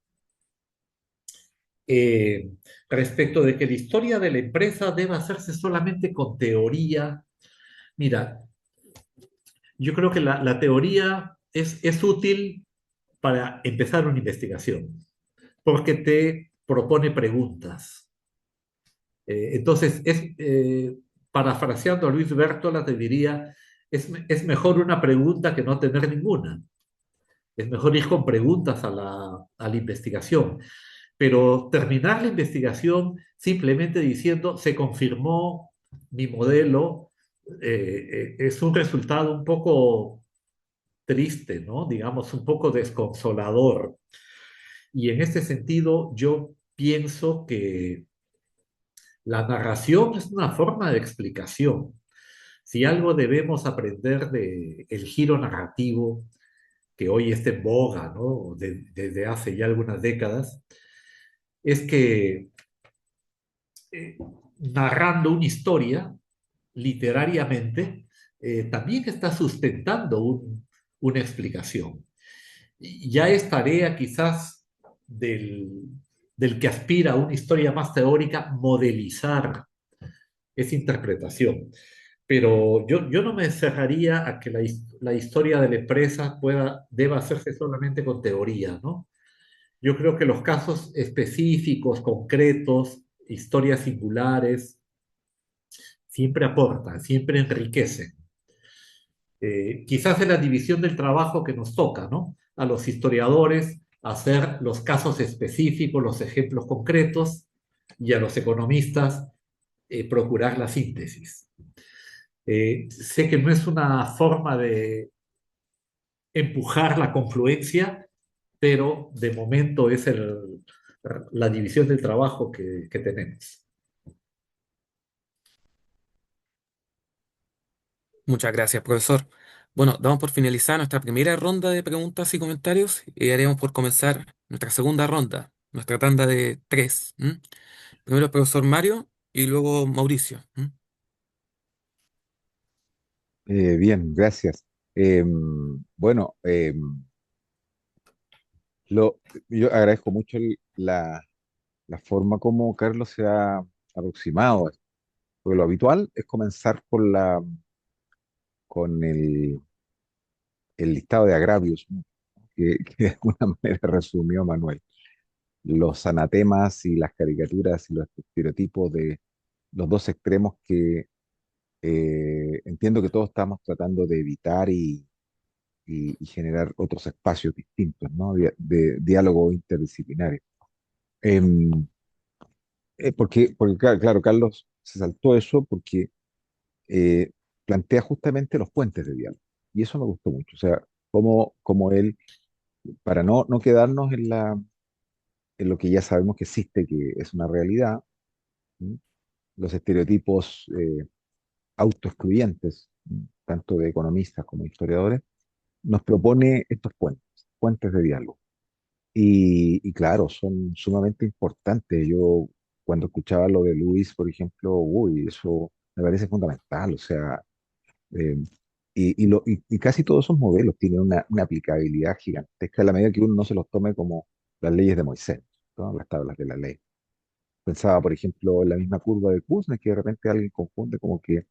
Eh, Respecto de que la historia de la empresa deba hacerse solamente con teoría, mira, yo creo que la teoría es útil para empezar una investigación, porque te propone preguntas. Entonces, parafraseando a Luis Bértola, te diría, es mejor una pregunta que no tener ninguna. Es mejor ir con preguntas a la investigación. Pero terminar la investigación simplemente diciendo, se confirmó mi modelo, es un resultado un poco triste, ¿no? Digamos, un poco desconsolador. Y en este sentido, yo pienso que la narración es una forma de explicación. Si algo debemos aprender del giro narrativo, que hoy está en boga, ¿no? Desde hace ya algunas décadas, es que eh, narrando una historia literariamente, también está sustentando una explicación. Y ya es tarea quizás del, del que aspira a una historia más teórica modelizar esa interpretación. Pero yo no me cerraría a que la historia de la empresa deba hacerse solamente con teoría, ¿no? Yo creo que los casos específicos, concretos, historias singulares, siempre aportan, siempre enriquecen. Quizás es la división del trabajo que nos toca, ¿no? A los historiadores hacer los casos específicos, los ejemplos concretos, y a los economistas procurar la síntesis. Sé que no es una forma de empujar la confluencia, pero de momento es la división del trabajo que tenemos. Muchas gracias, profesor. Bueno, damos por finalizada nuestra primera ronda de preguntas y comentarios y haremos por comenzar nuestra segunda ronda, nuestra tanda de tres. ¿M? Primero el profesor Mario y luego Mauricio. ¿M? Bien, gracias. Bueno, lo, yo agradezco mucho la forma como Carlos se ha aproximado, porque lo habitual es comenzar con el listado de agravios, ¿no? Que de alguna manera resumió Manuel. Los anatemas y las caricaturas y los estereotipos de los dos extremos que entiendo que todos estamos tratando de evitar y generar otros espacios distintos, ¿no? De diálogo interdisciplinario. Em, porque claro, Carlos se saltó eso porque eh, plantea justamente los puentes de diálogo. Y eso me gustó mucho. O sea, como él, para no quedarnos en lo que ya sabemos que existe, que es una realidad, ¿sí? Los estereotipos autoexcluyentes, ¿sí? Tanto de economistas como de historiadores, nos propone estos puentes de diálogo. Y claro, son sumamente importantes. Yo cuando escuchaba lo de Luis, por ejemplo, uy, eso me parece fundamental. O sea, eh, y casi todos esos modelos tienen una aplicabilidad gigantesca en la medida que uno no se los tome como las leyes de Moisés, ¿no? Las tablas de la ley. Pensaba, por ejemplo, en la misma curva de Kuznets, que de repente alguien confunde como que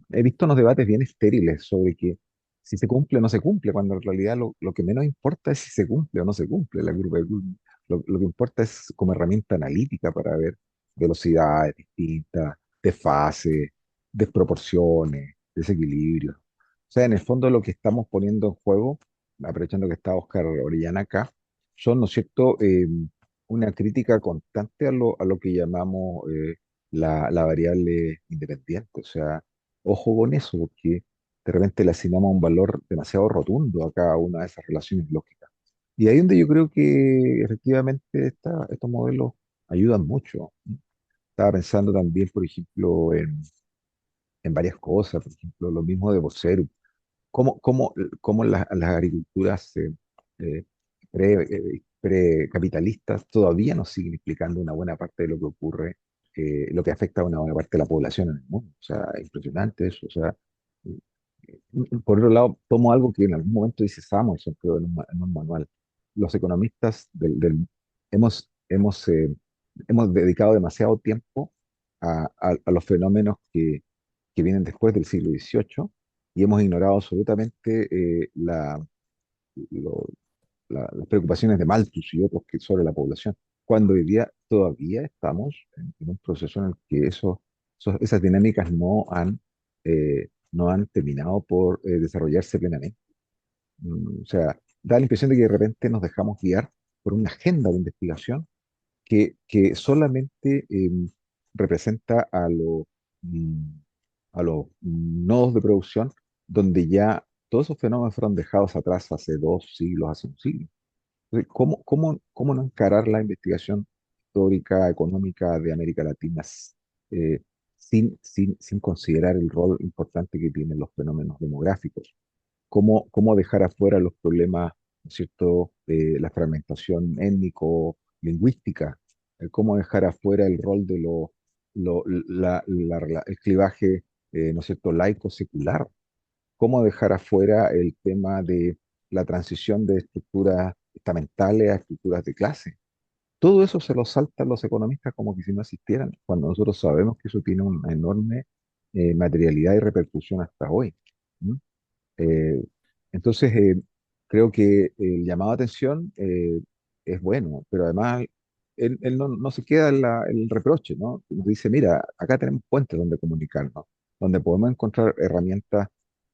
he visto unos debates bien estériles sobre que si se cumple o no se cumple, cuando en realidad lo que menos importa es si se cumple o no se cumple la curva de Kuznets. Lo que importa es como herramienta analítica para ver velocidades distintas, desfases, desproporciones, desequilibrios. O sea, en el fondo lo que estamos poniendo en juego, aprovechando que está Oscar Orellana acá, son, ¿no es cierto?, una crítica constante a lo que llamamos la variable independiente. O sea, ojo con eso, porque de repente le asignamos un valor demasiado rotundo a cada una de esas relaciones lógicas. Y ahí donde yo creo que efectivamente estos modelos ayudan mucho. Estaba pensando también, por ejemplo, en varias cosas, por ejemplo, lo mismo de Boceru. ¿Cómo las agriculturas precapitalistas todavía nos siguen explicando una buena parte de lo que ocurre, lo que afecta a una buena parte de la población en el mundo? O sea, es impresionante eso. O sea, por otro lado, tomo algo que en algún momento dice Samuelson, creo, en un manual. Los economistas hemos dedicado demasiado tiempo a los fenómenos que vienen después del siglo XVIII y hemos ignorado absolutamente lo- las preocupaciones de Malthus y otros sobre la población, cuando hoy día todavía estamos en un proceso en el que esas dinámicas no han terminado por desarrollarse plenamente. O sea, da la impresión de que de repente nos dejamos guiar por una agenda de investigación que solamente representa mm, a los nodos de producción donde ya todos esos fenómenos fueron dejados atrás hace 2 siglos, hace un siglo. Entonces, ¿cómo no encarar la investigación histórica, económica de América Latina eh, sin considerar el rol importante que tienen los fenómenos demográficos? cómo dejar afuera los problemas, ¿no es cierto?, de la fragmentación étnico-lingüística, cómo dejar afuera el rol de el clivaje, ¿no es cierto?, laico-secular, cómo dejar afuera el tema de la transición de estructuras estamentales a estructuras de clase. Todo eso se lo saltan los economistas como que si no existieran, cuando nosotros sabemos que eso tiene una enorme materialidad y repercusión hasta hoy. ¿M? Eh, entonces, creo que el llamado a atención es bueno, pero además él no se queda en el reproche, ¿no? Nos dice, mira, acá tenemos puentes donde comunicarnos, donde podemos encontrar herramientas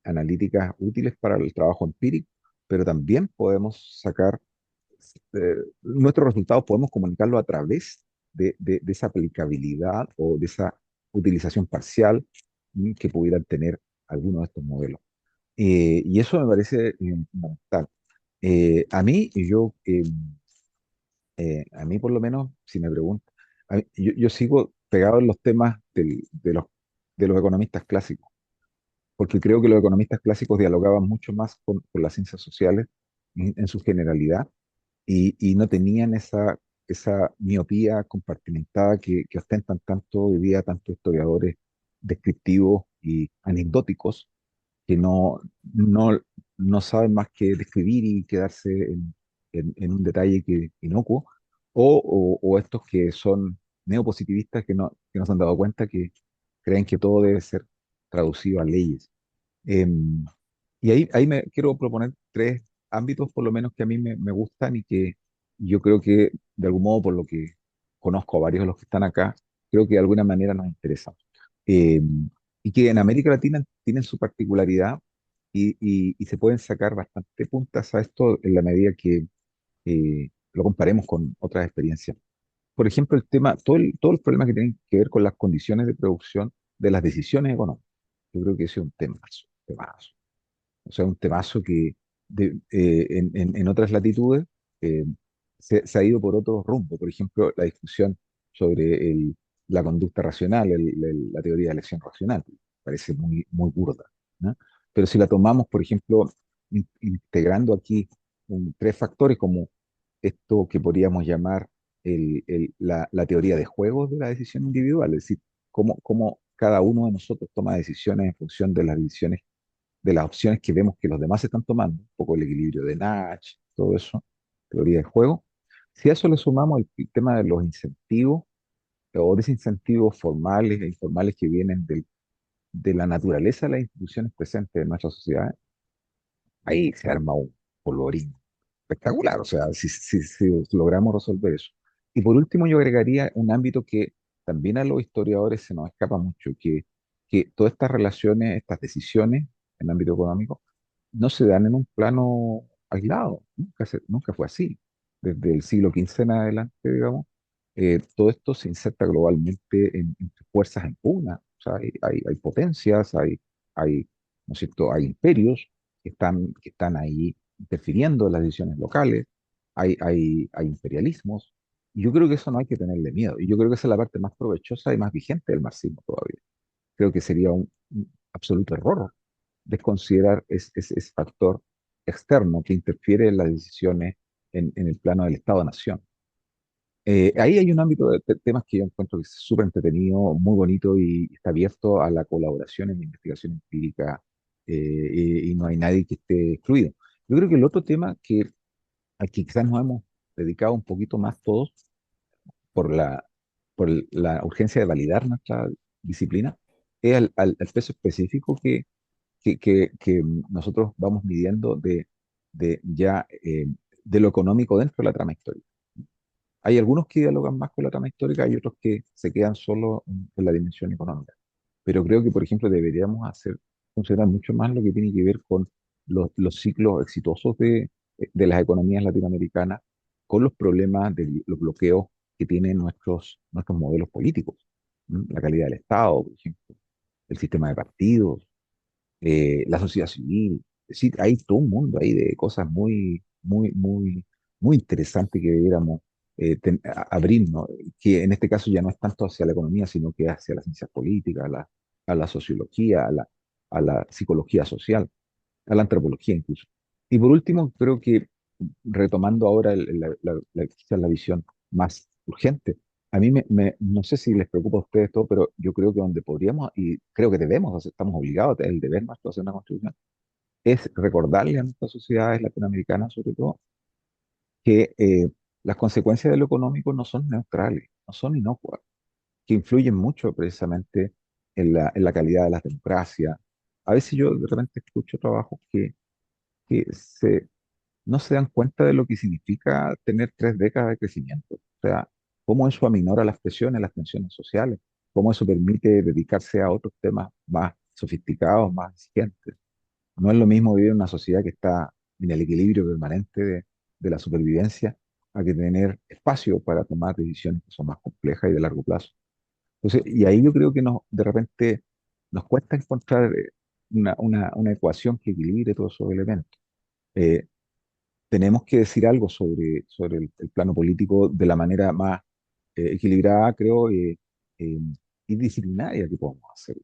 analíticas útiles para el trabajo empírico, pero también podemos sacar nuestros resultados, podemos comunicarlo a través de esa aplicabilidad o de esa utilización parcial que pudieran tener algunos de estos modelos. Y eso me parece fundamental. A mí por lo menos, si me preguntan, yo sigo pegado en los temas de los economistas clásicos, porque creo que los economistas clásicos dialogaban mucho más con las ciencias sociales en su generalidad y no tenían esa miopía compartimentada que ostentan tanto hoy día tantos historiadores descriptivos y anecdóticos que no, no saben más que describir y quedarse en un detalle inocuo, o estos que son neopositivistas que no se han dado cuenta que creen que todo debe ser traducido a leyes. Em, y ahí me quiero proponer tres ámbitos, por lo menos, que a mí me gustan y que yo creo que, de algún modo, por lo que conozco a varios de los que están acá, creo que de alguna manera nos interesan. Eh, y que en América Latina tienen su particularidad y se pueden sacar bastante puntas a esto en la medida que lo comparemos con otras experiencias. Por ejemplo, todos los problemas que tienen que ver con las condiciones de producción de las decisiones económicas. Yo creo que ese es un temazo, temazo. O sea, un temazo que en otras latitudes eh, se ha ido por otro rumbo. Por ejemplo, la discusión sobre la conducta racional, la teoría de elección racional, parece muy burda, ¿no? Pero si la tomamos, por ejemplo, integrando aquí tres factores como esto que podríamos llamar la teoría de juegos de la decisión individual, es decir, cómo cada uno de nosotros toma decisiones en función de las decisiones de las opciones que vemos que los demás están tomando, un poco el equilibrio de Nash, todo eso, teoría del juego. Si a eso le sumamos el tema de los incentivos o desincentivos formales e informales que vienen de la naturaleza de las instituciones presentes en nuestra sociedad, ahí se arma un polvorín espectacular, o sea, si logramos resolver eso. Y por último, yo agregaría un ámbito que también a los historiadores se nos escapa mucho, que todas estas relaciones, estas decisiones en el ámbito económico, no se dan en un plano aislado, nunca fue así. Desde el siglo XV en adelante, digamos, todo esto se inserta globalmente en fuerzas en pugna. O sea, hay potencias, hay, ¿no es cierto?, hay imperios que están ahí interfiriendo en las decisiones locales, hay imperialismos, y yo creo que eso no hay que tenerle miedo, y yo creo que esa es la parte más provechosa y más vigente del marxismo todavía. Creo que sería un absoluto error desconsiderar ese factor externo que interfiere en las decisiones en el plano del Estado-Nación. Ahí hay un ámbito de temas que yo encuentro que es súper entretenido, muy bonito y está abierto a la colaboración en la investigación empírica y no hay nadie que esté excluido. Yo creo que el otro tema al que quizás nos hemos dedicado un poquito más todos por la urgencia de validar nuestra disciplina es al peso específico que nosotros vamos midiendo de lo económico dentro de la trama histórica. Hay algunos que dialogan más con la trama histórica, hay otros que se quedan solo en la dimensión económica. Pero creo que, por ejemplo, deberíamos hacer funcionar mucho más lo que tiene que ver con los ciclos exitosos de las economías latinoamericanas, con los problemas de los bloqueos que tienen nuestros modelos políticos. La calidad del Estado, por ejemplo, el sistema de partidos, la sociedad civil. Es decir, hay todo un mundo ahí de cosas muy interesantes que debiéramos abrirnos, que en este caso ya no es tanto hacia la economía, sino que hacia las ciencias políticas, a la sociología, a la psicología social. a la antropología incluso. Y por último, creo que retomando ahora quizás la visión más urgente, a mí no sé si les preocupa a ustedes todo, pero yo creo que donde podríamos, y creo que debemos, estamos obligados, el deber nuestro de hacer una constitución, es recordarle a nuestras sociedades latinoamericanas, sobre todo, que las consecuencias de lo económico no son neutrales, no son inocuas, que influyen mucho precisamente en la calidad de las democracias. A veces yo de repente escucho trabajos que no se dan cuenta de lo que significa tener 3 décadas de crecimiento. O sea, cómo eso aminora las presiones, las tensiones sociales, cómo eso permite dedicarse a otros temas más sofisticados, más exigentes. No es lo mismo vivir en una sociedad que está en el equilibrio permanente de la supervivencia a que tener espacio para tomar decisiones que son más complejas y de largo plazo. Entonces, y ahí yo creo que de repente nos cuesta encontrar una ecuación que equilibre todos esos elementos. Eh, Tenemos que decir algo sobre el plano político de la manera más equilibrada, creo, eh, y disciplinaria que podemos hacer.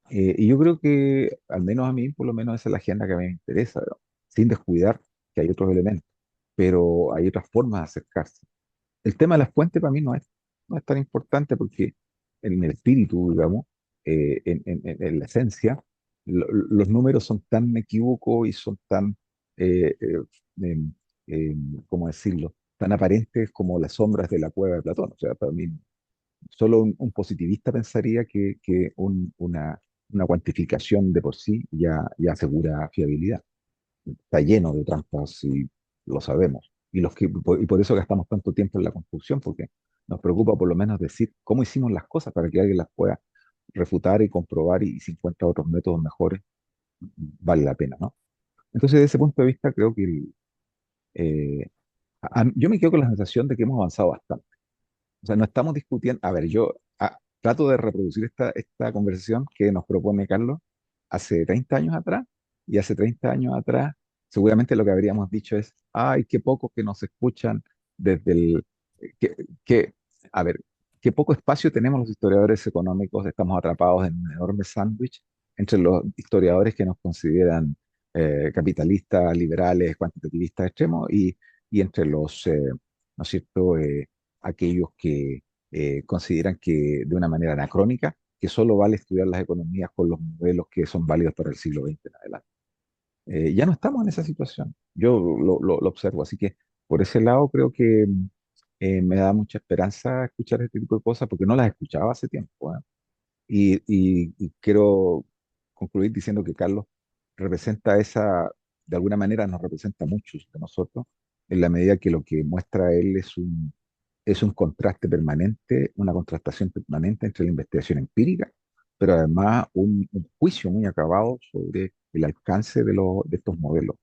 Y yo creo que, al menos a mí, por lo menos esa es la agenda que a mí me interesa, ¿no? Sin descuidar que hay otros elementos, pero hay otras formas de acercarse. El tema de las fuentes para mí no es tan importante porque en el espíritu, digamos, en la esencia, los números son tan equívocos y son tan, eh, eh, em, ¿cómo decirlo?, tan aparentes como las sombras de la cueva de Platón. O sea, para mí, solo un positivista pensaría que una cuantificación de por sí ya asegura fiabilidad. Está lleno de trampas y lo sabemos. Y por eso gastamos tanto tiempo en la construcción, porque nos preocupa por lo menos decir cómo hicimos las cosas para que alguien las pueda refutar y comprobar y si encuentra otros métodos mejores, vale la pena, ¿no? Entonces, desde ese punto de vista, creo que eh, yo me quedo con la sensación de que hemos avanzado bastante. O sea, no estamos discutiendo. A ver, yo trato de reproducir esta conversación que nos propone Carlos hace 30 años atrás, y hace 30 años atrás, seguramente lo que habríamos dicho es: ay, qué pocos que nos escuchan desde el. Que, que- a ver, qué poco espacio tenemos los historiadores económicos, estamos atrapados en un enorme sándwich entre los historiadores que nos consideran capitalistas, liberales, cuantitativistas extremos, y entre ¿no es cierto?, aquellos que consideran que de una manera anacrónica, que solo vale estudiar las economías con los modelos que son válidos para el siglo XX en adelante. Ya no estamos en esa situación, yo lo observo, así que por ese lado creo que me da mucha esperanza escuchar este tipo de cosas porque no las escuchaba hace tiempo, ¿eh? Y quiero concluir diciendo que Carlos representa de alguna manera nos representa a muchos de nosotros, en la medida que lo que muestra él es un contraste permanente, una contrastación permanente entre la investigación empírica, pero además un juicio muy acabado sobre el alcance de estos modelos.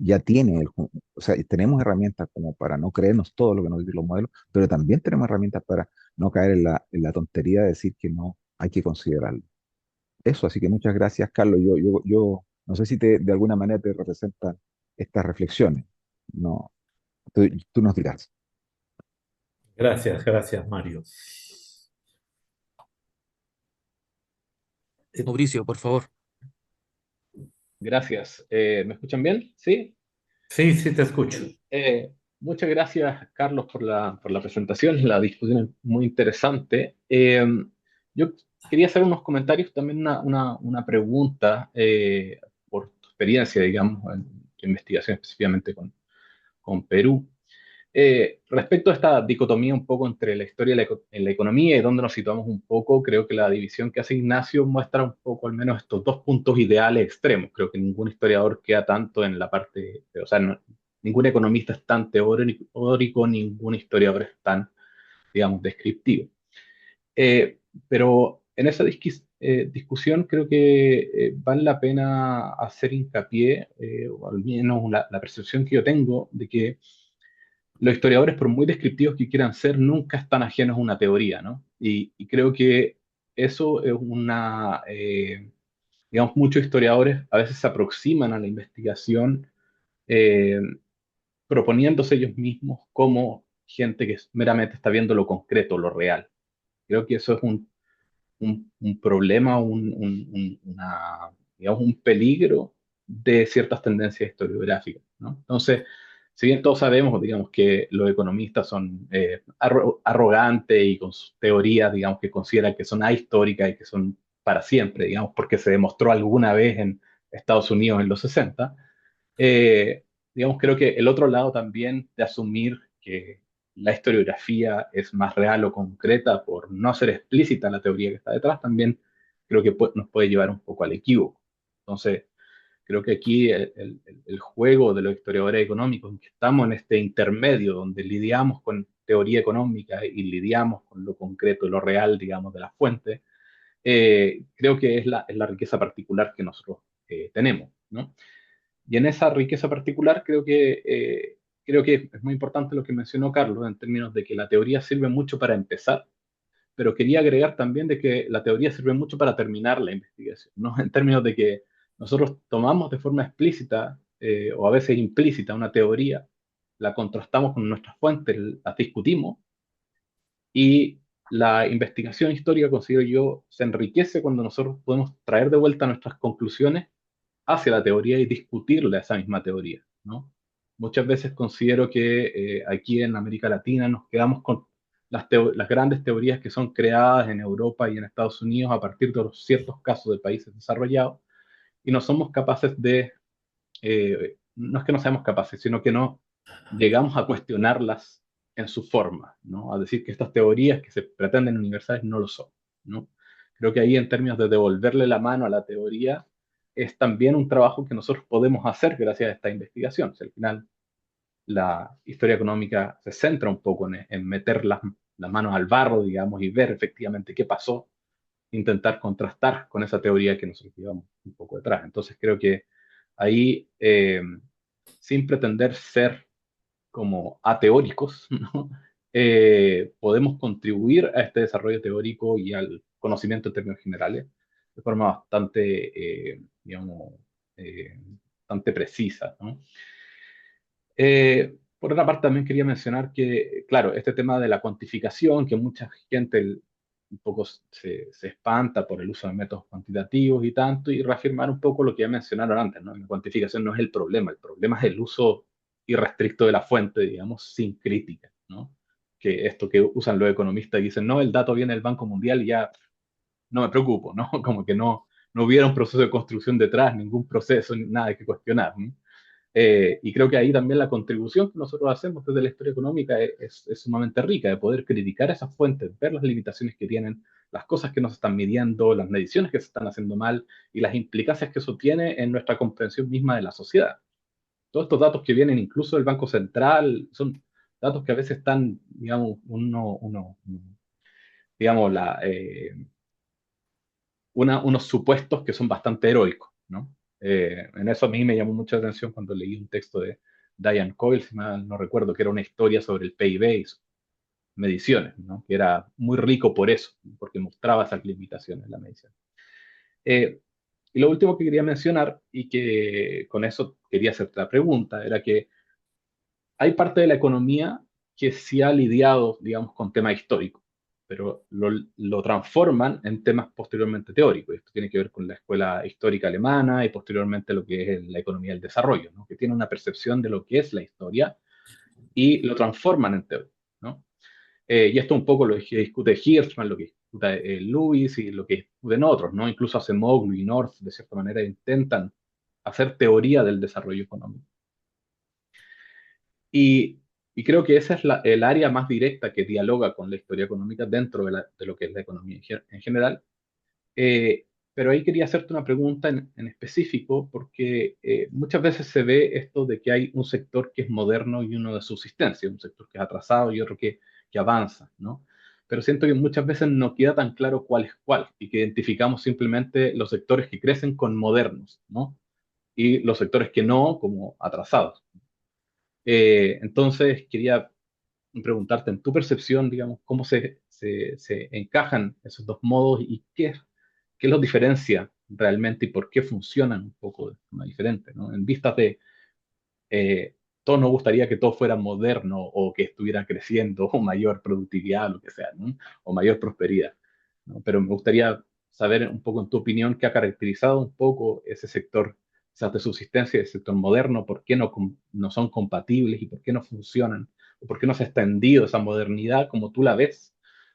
Ya tiene, o sea, tenemos herramientas como para no creernos todo lo que nos dicen los modelos, pero también tenemos herramientas para no caer en la tontería de decir que no hay que considerarlo. Eso, así que muchas gracias, Carlos. Yo no sé si de alguna manera te representan estas reflexiones. No, tú nos dirás. Gracias, gracias, Mario. Mauricio, por favor. Gracias. ¿Me escuchan bien? ¿Sí? Sí, sí, te escucho. Muchas gracias, Carlos, por la presentación. La discusión es muy interesante. Yo quería hacer unos comentarios, también una pregunta, por tu experiencia, digamos, en tu investigación específicamente con Perú. Respecto a esta dicotomía un poco entre la historia y la economía y dónde nos situamos un poco, creo que la división que hace Ignacio muestra un poco al menos estos dos puntos ideales extremos. Creo que ningún historiador queda tanto en la parte, o sea, ningún economista es tan teórico, ningún historiador es tan, digamos, descriptivo. Pero en esa discusión creo que vale la pena hacer hincapié, o al menos la percepción que yo tengo, de que los historiadores, por muy descriptivos que quieran ser, nunca están ajenos a una teoría, ¿no? Y creo que eso es digamos, muchos historiadores a veces se aproximan a la investigación eh, proponiéndose ellos mismos como gente que meramente está viendo lo concreto, lo real. Creo que eso es un problema, digamos, un peligro de ciertas tendencias historiográficas, ¿no? Entonces, si bien todos sabemos, digamos, que los economistas son arrogantes y con sus teorías, digamos, que consideran que son ahistóricas y que son para siempre, digamos, porque se demostró alguna vez en Estados Unidos en los 60, eh, digamos, creo que el otro lado también de asumir que la historiografía es más real o concreta por no ser explícita la teoría que está detrás, también creo que nos puede llevar un poco al equívoco. Entonces, creo que aquí el juego de los historiadores económicos, en que estamos en este intermedio donde lidiamos con teoría económica y lidiamos con lo concreto, lo real, digamos, de la fuente, creo que es la riqueza particular que nosotros tenemos, ¿no? Y en esa riqueza particular creo que es muy importante lo que mencionó Carlos en términos de que la teoría sirve mucho para empezar, pero quería agregar también de que la teoría sirve mucho para terminar la investigación, ¿no? En términos de que nosotros tomamos de forma explícita o a veces implícita una teoría, la contrastamos con nuestras fuentes, la discutimos y la investigación histórica, considero yo, se enriquece cuando nosotros podemos traer de vuelta nuestras conclusiones hacia la teoría y discutirle esa misma teoría, ¿no? Muchas veces considero que aquí en América Latina nos quedamos con las grandes teorías que son creadas en Europa y en Estados Unidos a partir de los ciertos casos de países desarrollados y no somos capaces no es que no seamos capaces, sino que no llegamos a cuestionarlas en su forma, ¿no? A decir que estas teorías que se pretenden universales no lo son, ¿no? Creo que ahí en términos de devolverle la mano a la teoría es también un trabajo que nosotros podemos hacer gracias a esta investigación. Si al final la historia económica se centra un poco en meter las manos al barro, digamos, y ver efectivamente qué pasó, intentar contrastar con esa teoría que nosotros llevamos un poco detrás. Entonces creo que ahí, sin pretender ser como ateóricos, ¿no? Podemos contribuir a este desarrollo teórico y al conocimiento en términos generales de forma digamos, bastante precisa, ¿no? Por otra parte, también quería mencionar que, claro, este tema de la cuantificación, que mucha gente un poco se espanta por el uso de métodos cuantitativos y tanto, y reafirmar un poco lo que ya mencionaron antes, ¿no? La cuantificación no es el problema es el uso irrestricto de la fuente, digamos, sin crítica, ¿no? Que esto que usan los economistas y dicen, no, el dato viene del Banco Mundial y ya no me preocupo, ¿no? Como que no hubiera un proceso de construcción detrás, ningún proceso, nada que cuestionar, ¿no? Y creo que ahí también la contribución que nosotros hacemos desde la historia económica es sumamente rica, de poder criticar esas fuentes, ver las limitaciones que tienen, las cosas que nos están midiendo, las mediciones que se están haciendo mal y las implicancias que eso tiene en nuestra comprensión misma de la sociedad. Todos estos datos que vienen incluso del Banco Central son datos que a veces están, digamos, digamos, unos supuestos que son bastante heroicos, ¿no? En eso a mí me llamó mucha atención cuando leí un texto de Diane Coyle, si mal no recuerdo, que era una historia sobre el PIB y sus mediciones, ¿no? Que era muy rico por eso, porque mostraba esas limitaciones en la medición. Y lo último que quería mencionar, y que con eso quería hacerte la pregunta, era que hay parte de la economía que sí ha lidiado, digamos, con temas históricos, pero lo transforman en temas posteriormente teóricos. Esto tiene que ver con la escuela histórica alemana y posteriormente lo que es la economía del desarrollo, ¿no? Que tiene una percepción de lo que es la historia y lo transforman en teoría, ¿no? Y esto un poco lo que discute Hirschman, lo que discute Lewis y lo que discuten otros, ¿no? Incluso Acemoglu y North, de cierta manera, intentan hacer teoría del desarrollo económico. Y, y creo que esa es el área más directa que dialoga con la historia económica dentro de lo que es la economía en general. Eh, pero ahí quería hacerte una pregunta en específico, porque muchas veces se ve esto de que hay un sector que es moderno y uno de subsistencia, un sector que es atrasado y otro que avanza, ¿no? Pero siento que muchas veces no queda tan claro cuál es cuál y que identificamos simplemente los sectores que crecen con modernos, ¿no? Y los sectores que no como atrasados. Entonces, quería preguntarte, en tu percepción, digamos, cómo se encajan esos dos modos y qué los diferencia realmente y por qué funcionan un poco de forma diferente, ¿no? En vistas de, todos nos gustaría que todo fuera moderno o que estuviera creciendo o mayor productividad, lo que sea, ¿no? O mayor prosperidad, ¿no? Pero me gustaría saber un poco en tu opinión qué ha caracterizado un poco ese sector quizás de subsistencia del sector moderno, por qué no son compatibles y por qué no funcionan, o por qué no se ha extendido esa modernidad como tú la ves,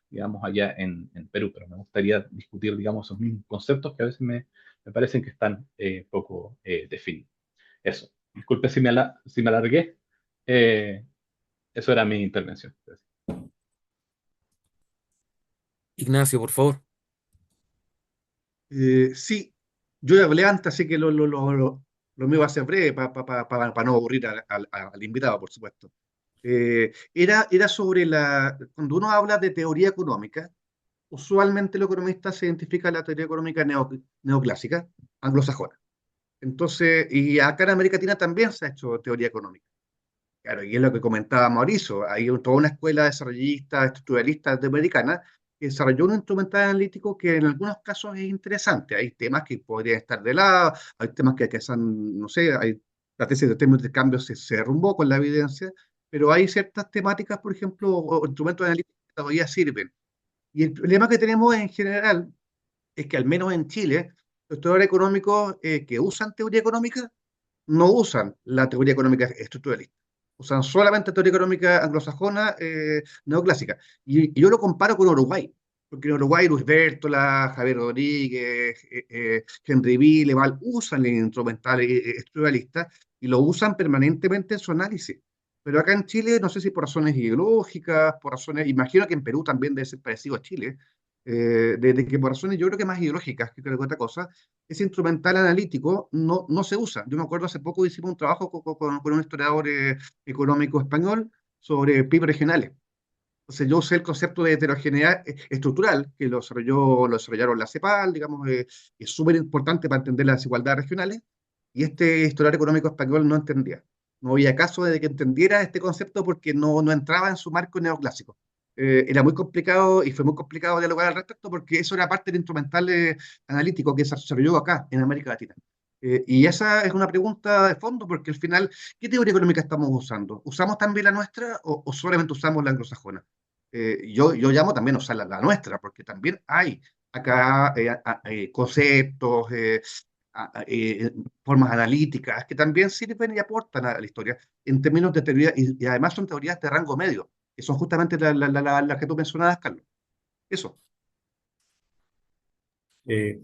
digamos, allá en Perú. Pero me gustaría discutir, digamos, esos mismos conceptos que a veces me parecen que están poco definidos. Eso. Disculpe si me alargué. Eh, Eso era mi intervención. Ignacio, por favor. Sí, yo ya hablé antes, así que lo mío va a ser breve para no aburrir al invitado, por supuesto. Era sobre cuando uno habla de teoría económica, usualmente los economistas se identifican la teoría económica neoclásica, anglosajona. Entonces, y acá en América Latina también se ha hecho teoría económica. Claro, y es lo que comentaba Mauricio, hay toda una escuela desarrollista, estructuralista de americana que desarrolló un instrumental analítico que en algunos casos es interesante. Hay temas que podrían estar de lado, hay temas que son, no sé, la tesis de términos de cambio se derrumbó con la evidencia, pero hay ciertas temáticas, por ejemplo, o instrumentos analíticos que todavía sirven. Y el problema que tenemos en general es que al menos en Chile, los estudiadores económicos que usan teoría económica no usan la teoría económica estructuralista. Usan solamente teoría económica anglosajona neoclásica. Y yo lo comparo con Uruguay, porque en Uruguay Luis Bértola, Javier Rodríguez, Henry Villeval usan el instrumental estructuralista y lo usan permanentemente en su análisis. Pero acá en Chile, no sé si por razones ideológicas, por razones, imagino que en Perú también debe ser parecido a Chile, de que por razones yo creo que más ideológicas que otra cosa, ese instrumental analítico no se usa. Yo me acuerdo hace poco hicimos un trabajo con un historiador económico español sobre PIB regionales. Entonces yo usé el concepto de heterogeneidad estructural, que lo desarrollaron la CEPAL, digamos, es súper importante para entender las desigualdades regionales, y este historiador económico español no entendía. No había caso de que entendiera este concepto porque no entraba en su marco neoclásico. Era muy complicado y fue muy complicado dialogar al respecto porque eso era parte del instrumental analítico que se desarrolló acá en América Latina. Y esa es una pregunta de fondo porque al final, ¿qué teoría económica estamos usando? ¿Usamos también la nuestra o solamente usamos la anglosajona? Yo llamo también a usar la nuestra porque también hay acá conceptos, formas analíticas que también sirven y aportan a la historia en términos de teoría y además son teorías de rango medio, que son justamente las que tú mencionabas, Carlos. Eso.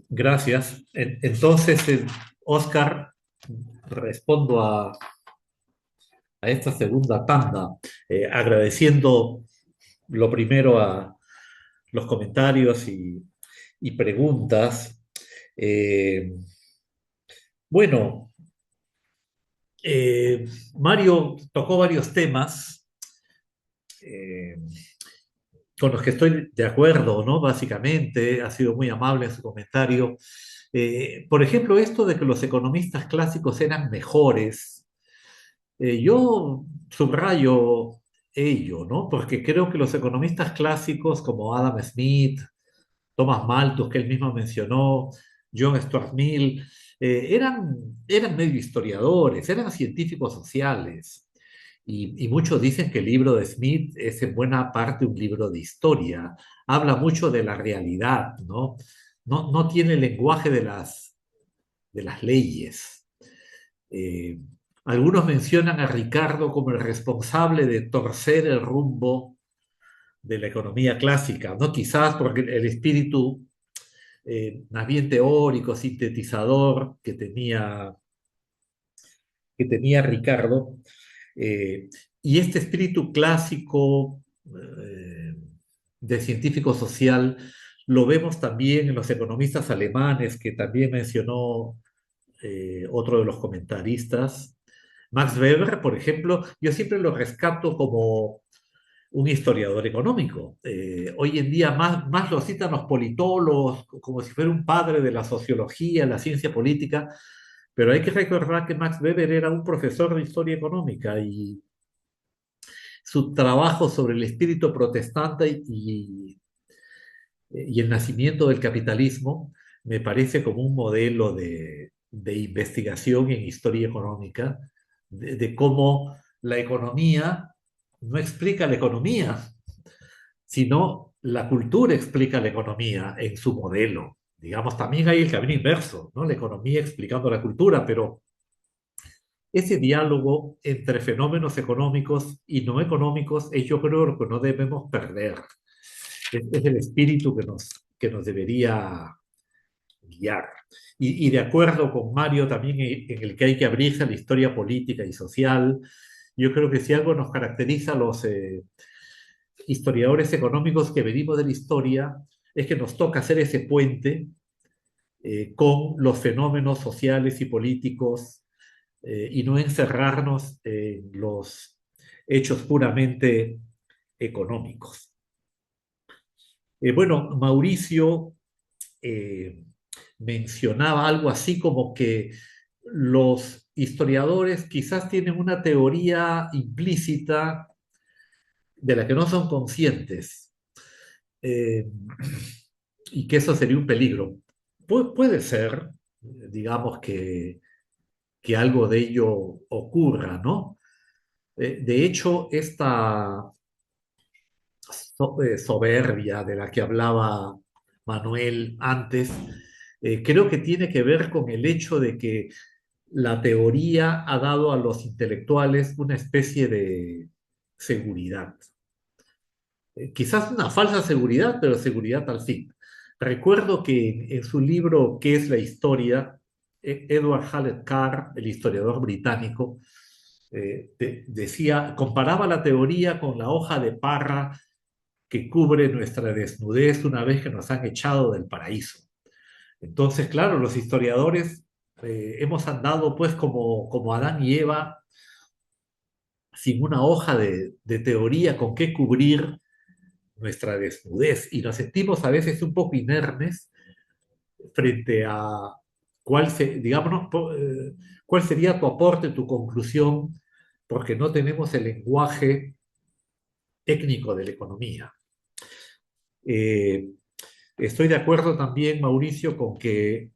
Gracias. Entonces, Oscar, respondo a esta segunda tanda, agradeciendo lo primero a los comentarios y preguntas. Eh, bueno, Mario tocó varios temas eh, con los que estoy de acuerdo, ¿no? Básicamente, ha sido muy amable en su comentario. Por ejemplo, esto de que los economistas clásicos eran mejores. Yo subrayo ello, ¿no? Porque creo que los economistas clásicos como Adam Smith, Thomas Malthus, que él mismo mencionó, John Stuart Mill, eran medio historiadores, eran científicos sociales. Y muchos dicen que el libro de Smith es en buena parte un libro de historia. Habla mucho de la realidad, ¿no? No tiene el lenguaje de las leyes. Eh, Algunos mencionan a Ricardo como el responsable de torcer el rumbo de la economía clásica, ¿no? Quizás porque el espíritu más bien teórico, sintetizador que tenía Ricardo, eh, y este espíritu clásico de científico social lo vemos también en los economistas alemanes, que también mencionó otro de los comentaristas. Max Weber, por ejemplo, yo siempre lo rescato como un historiador económico. Hoy en día más lo citan los politólogos como si fuera un padre de la sociología, la ciencia política, pero hay que recordar que Max Weber era un profesor de historia económica y su trabajo sobre el espíritu protestante y el nacimiento del capitalismo me parece como un modelo de investigación en historia económica, de cómo la economía no explica la economía, sino la cultura explica la economía en su modelo. Digamos, también hay el camino inverso, ¿no? La economía explicando la cultura, pero ese diálogo entre fenómenos económicos y no económicos es, yo creo, lo que no debemos perder. Es el espíritu que nos debería guiar. Y de acuerdo con Mario también en el que hay que abrirse a la historia política y social, yo creo que si algo nos caracteriza a los historiadores económicos que venimos de la historia, es que nos toca hacer ese puente con los fenómenos sociales y políticos y no encerrarnos en los hechos puramente económicos. Bueno, Mauricio mencionaba algo así como que los historiadores quizás tienen una teoría implícita de la que no son conscientes eh, y que eso sería un peligro. Puede ser, digamos, que algo de ello ocurra, ¿no? De hecho, esta soberbia de la que hablaba Manuel antes, creo que tiene que ver con el hecho de que la teoría ha dado a los intelectuales una especie de seguridad. Quizás una falsa seguridad, pero seguridad al fin. Recuerdo que en su libro ¿Qué es la historia?, Edward Hallett Carr, el historiador británico, decía, comparaba la teoría con la hoja de parra que cubre nuestra desnudez una vez que nos han echado del paraíso. Entonces, claro, los historiadores hemos andado pues como Adán y Eva, sin una hoja de teoría con qué cubrir nuestra desnudez y nos sentimos a veces un poco inermes frente a digamos, cuál sería tu aporte, tu conclusión, porque no tenemos el lenguaje técnico de la economía. Estoy de acuerdo también, Mauricio, con que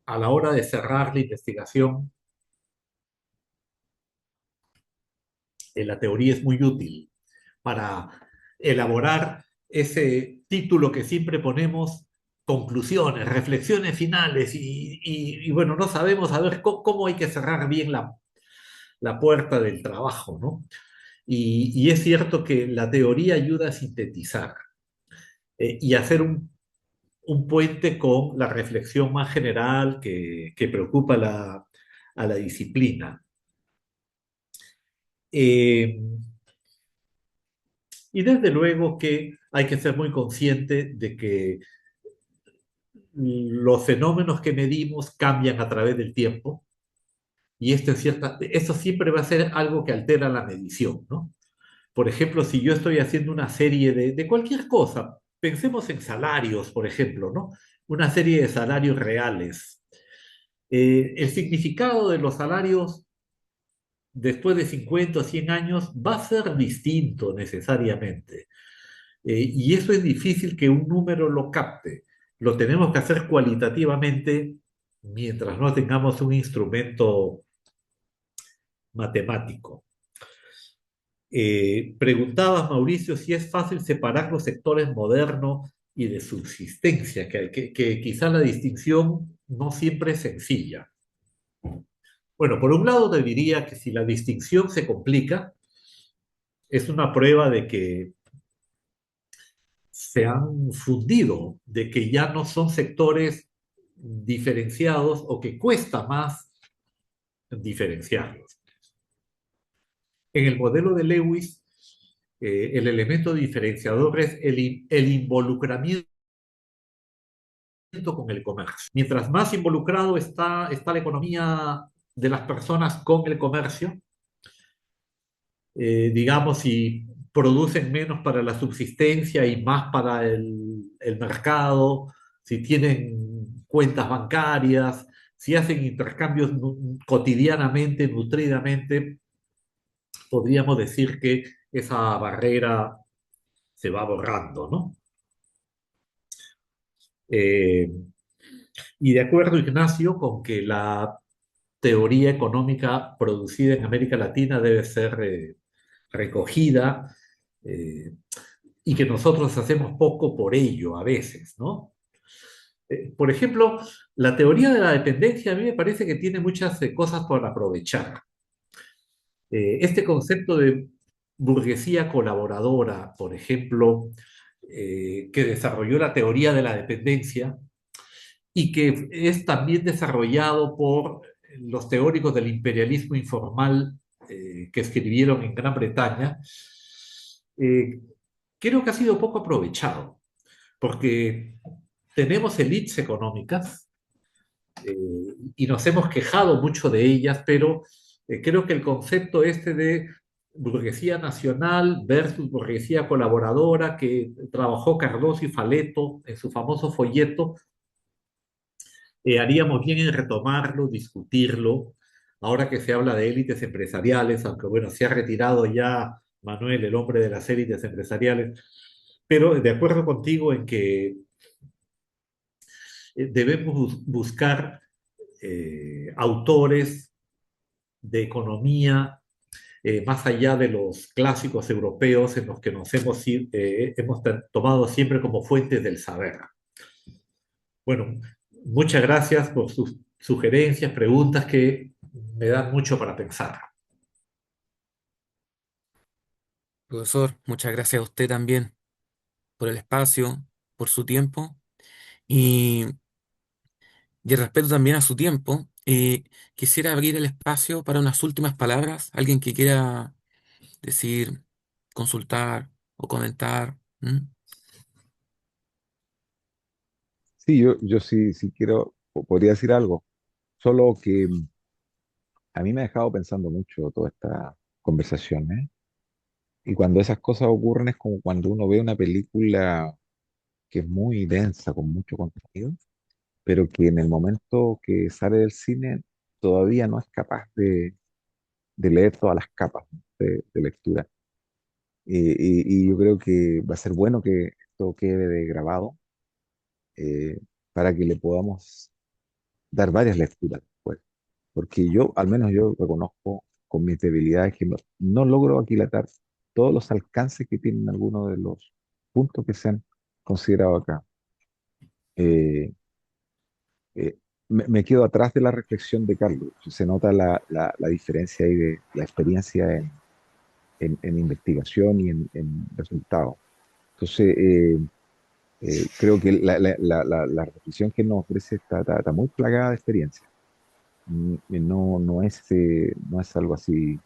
a la hora de cerrar la investigación, la teoría es muy útil para elaborar ese título que siempre ponemos, conclusiones, reflexiones finales, y bueno, no sabemos a ver cómo hay que cerrar bien la puerta del trabajo, ¿no? Y es cierto que la teoría ayuda a sintetizar y hacer un puente con la reflexión más general que preocupa a la disciplina. Y desde luego que hay que ser muy consciente de que los fenómenos que medimos cambian a través del tiempo y esto siempre va a ser algo que altera la medición, ¿no? Por ejemplo, si yo estoy haciendo una serie de cualquier cosa, pensemos en salarios, por ejemplo, ¿no? Una serie de salarios reales. El significado de los salarios después de 50 o 100 años va a ser distinto necesariamente. Y eso es difícil que un número lo capte. Lo tenemos que hacer cualitativamente mientras no tengamos un instrumento matemático. Preguntabas, Mauricio, si es fácil separar los sectores modernos y de subsistencia, que quizá la distinción no siempre es sencilla. Bueno, por un lado te diría que si la distinción se complica, es una prueba de que se han fundido, de que ya no son sectores diferenciados o que cuesta más diferenciarlos. En el modelo de Lewis, el elemento diferenciador es el involucramiento con el comercio. Mientras más involucrado está la economía de las personas con el comercio, digamos, si producen menos para la subsistencia y más para el mercado, si tienen cuentas bancarias, si hacen intercambios cotidianamente, nutridamente, podríamos decir que esa barrera se va borrando, ¿no? Y de acuerdo, Ignacio, con que la teoría económica producida en América Latina debe ser recogida y que nosotros hacemos poco por ello a veces, ¿no? Por ejemplo, la teoría de la dependencia a mí me parece que tiene muchas cosas por aprovechar. Este concepto de burguesía colaboradora, por ejemplo, que desarrolló la teoría de la dependencia y que es también desarrollado por los teóricos del imperialismo informal que escribieron en Gran Bretaña, eh, creo que ha sido poco aprovechado, porque tenemos élites económicas eh, y nos hemos quejado mucho de ellas, pero creo que el concepto este de burguesía nacional versus burguesía colaboradora que trabajó Cardoso y Faleto en su famoso folleto, haríamos bien en retomarlo, discutirlo, ahora que se habla de élites empresariales, aunque bueno, se ha retirado ya Manuel, el hombre de las élites empresariales, pero de acuerdo contigo en que debemos buscar autores de economía más allá de los clásicos europeos en los que nos hemos tomado siempre como fuentes del saber. Bueno, muchas gracias por sus sugerencias, preguntas que me dan mucho para pensar. Profesor, muchas gracias a usted también por el espacio, por su tiempo y, y el respeto también a su tiempo. Quisiera abrir el espacio para unas últimas palabras. Alguien que quiera decir, consultar o comentar. ¿Mm? Sí, yo sí, sí quiero, podría decir algo, solo que a mí me ha dejado pensando mucho toda esta conversación, ¿eh? Y cuando esas cosas ocurren es como cuando uno ve una película que es muy densa, con mucho contenido, pero que en el momento que sale del cine todavía no es capaz de leer todas las capas, ¿no? de lectura. Y yo creo que va a ser bueno que esto quede de grabado para que le podamos dar varias lecturas después. Porque yo, al menos yo reconozco con mis debilidades que no logro aquilatar todos los alcances que tienen algunos de los puntos que se han considerado acá. Eh, me quedo atrás de la reflexión de Carlos. Se nota la diferencia ahí de la experiencia en investigación y en resultados. Entonces, creo que la reflexión que nos ofrece está muy plagada de experiencia. No es algo así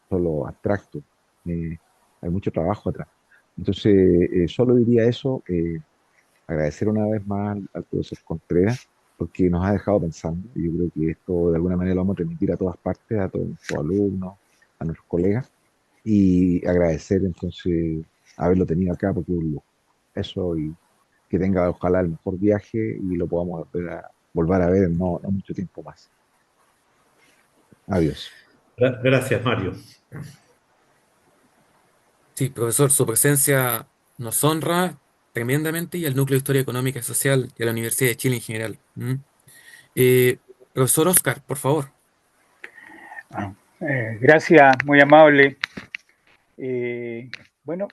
solo abstracto. Hay mucho trabajo atrás. Entonces, solo diría eso, agradecer una vez más al profesor Contreras, porque nos ha dejado pensando. Y yo creo que esto de alguna manera lo vamos a transmitir a todas partes, a todos nuestros alumnos, a nuestros colegas, y agradecer entonces haberlo tenido acá, porque es un lujo. Eso, y que tenga ojalá el mejor viaje y lo podamos volver a ver en no mucho tiempo más. Adiós. Gracias, Mario. Sí, profesor, su presencia nos honra tremendamente y al Núcleo de Historia Económica y Social y a la Universidad de Chile en general. ¿Mm? Profesor Oscar, por favor. Gracias, muy amable. Bueno,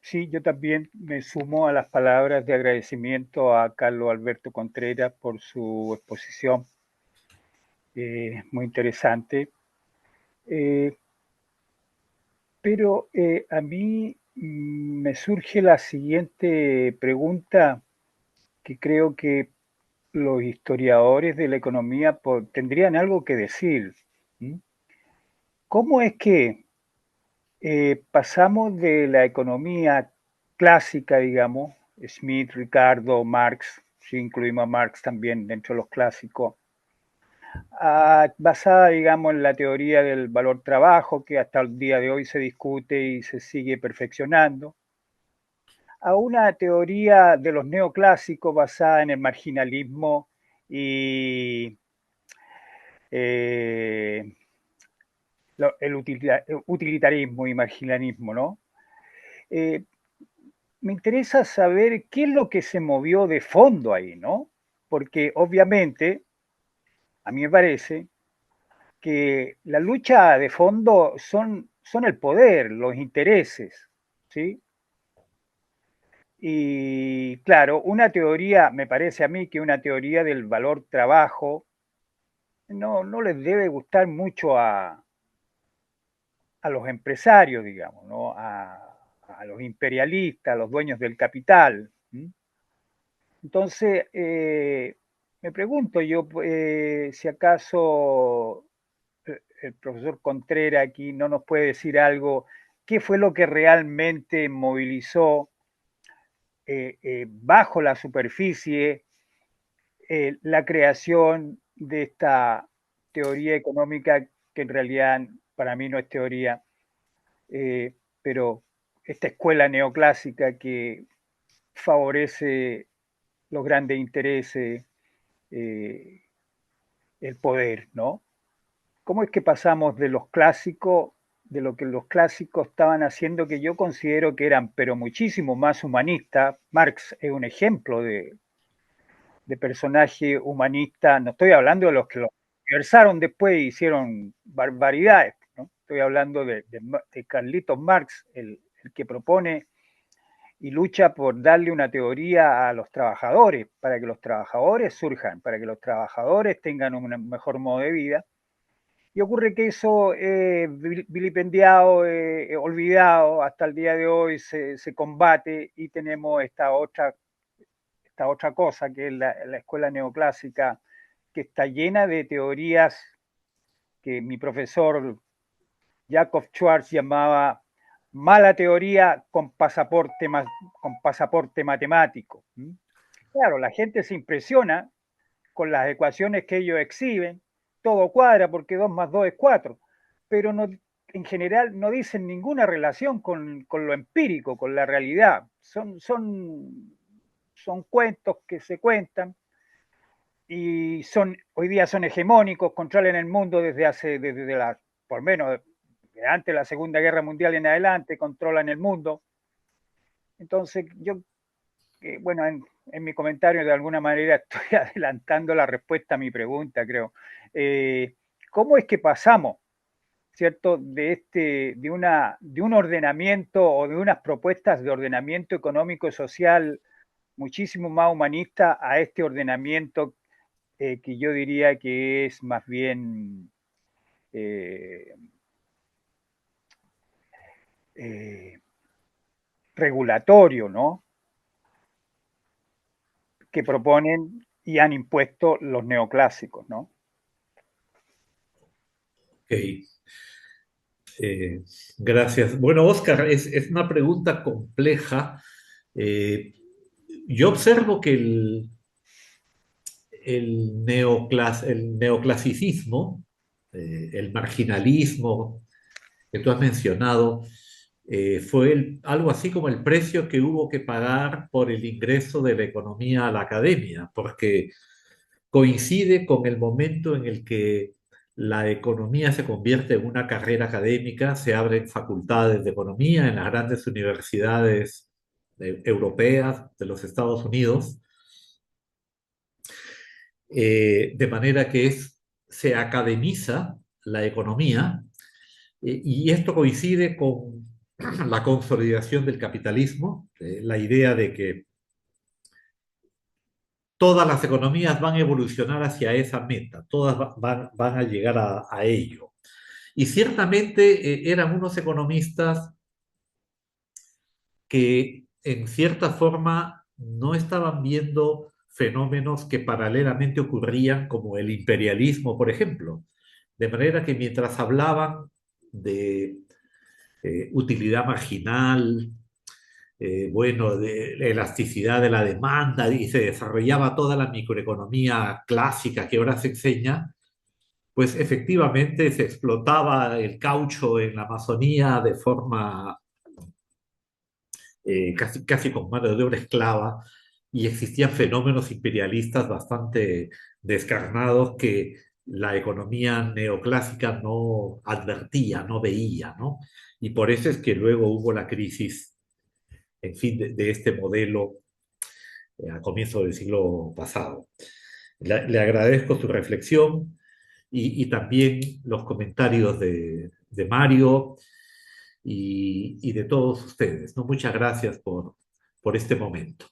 sí, yo también me sumo a las palabras de agradecimiento a Carlos Alberto Contreras por su exposición, muy interesante. Pero a mí me surge la siguiente pregunta que creo que los historiadores de la economía tendrían algo que decir. ¿Mm? ¿Cómo es que pasamos de la economía clásica, digamos, Smith, Ricardo, Marx, si incluimos a Marx también dentro de los clásicos, basada, digamos, en la teoría del valor trabajo, que hasta el día de hoy se discute y se sigue perfeccionando, a una teoría de los neoclásicos basada en el marginalismo y eh, el utilitarismo y marginalismo, ¿no? Eh, Me interesa saber qué es lo que se movió de fondo ahí, ¿no? Porque obviamente, a mí me parece que la lucha de fondo son el poder, los intereses, ¿sí? Y claro, una teoría, me parece a mí que una teoría del valor trabajo no les debe gustar mucho a los empresarios, digamos, ¿no? A los imperialistas, a los dueños del capital. ¿Mm? Entonces, me pregunto yo si acaso el profesor Contreras aquí no nos puede decir algo, qué fue lo que realmente movilizó bajo la superficie la creación de esta teoría económica que en realidad para mí no es teoría, eh, pero esta escuela neoclásica que favorece los grandes intereses, eh, el poder, ¿no? ¿Cómo es que pasamos de los clásicos, de lo que los clásicos estaban haciendo, que yo considero que eran, pero muchísimo más humanistas? Marx es un ejemplo de personaje humanista, no estoy hablando de los que lo versaron después y hicieron barbaridades, ¿no? Estoy hablando de Carlitos Marx, el que propone y lucha por darle una teoría a los trabajadores, para que los trabajadores surjan, para que los trabajadores tengan un mejor modo de vida. Y ocurre que eso vilipendiado, olvidado, hasta el día de hoy se combate y tenemos esta otra cosa que es la escuela neoclásica, que está llena de teorías que mi profesor Jacob Schwartz llamaba mala teoría con pasaporte matemático. Claro, la gente se impresiona con las ecuaciones que ellos exhiben, todo cuadra porque 2 más 2 es 4, pero no, en general no dicen ninguna relación con lo empírico, con la realidad. Son cuentos que se cuentan y hoy día son hegemónicos, controlan el mundo desde por menos antes de la Segunda Guerra Mundial en adelante, controlan el mundo. Entonces, yo, bueno, en mi comentario de alguna manera estoy adelantando la respuesta a mi pregunta, creo. ¿Cómo es que pasamos, cierto, de un ordenamiento o de unas propuestas de ordenamiento económico y social muchísimo más humanista a este ordenamiento que yo diría que es más bien eh, eh, regulatorio, ¿no? Que proponen y han impuesto los neoclásicos, ¿no? Ok, gracias. Bueno, Oscar, es una pregunta compleja. Eh, yo observo que el neoclasicismo, el marginalismo que tú has mencionado, fue algo así como el precio que hubo que pagar por el ingreso de la economía a la academia, porque coincide con el momento en el que la economía se convierte en una carrera académica, se abren facultades de economía en las grandes universidades europeas de los Estados Unidos, de manera que se academiza la economía, y esto coincide con la consolidación del capitalismo, la idea de que todas las economías van a evolucionar hacia esa meta, todas van a llegar a ello. Y ciertamente eran unos economistas que en cierta forma no estaban viendo fenómenos que paralelamente ocurrían, como el imperialismo, por ejemplo. De manera que mientras hablaban de utilidad marginal, bueno, de la elasticidad de la demanda, y se desarrollaba toda la microeconomía clásica que ahora se enseña, pues efectivamente se explotaba el caucho en la Amazonía de forma casi con mano de obra esclava, y existían fenómenos imperialistas bastante descarnados que la economía neoclásica no advertía, no veía, ¿no? Y por eso es que luego hubo la crisis, en fin, de este modelo a comienzos del siglo pasado. Le agradezco su reflexión y también los comentarios de Mario y de todos ustedes, ¿no? Muchas gracias por este momento.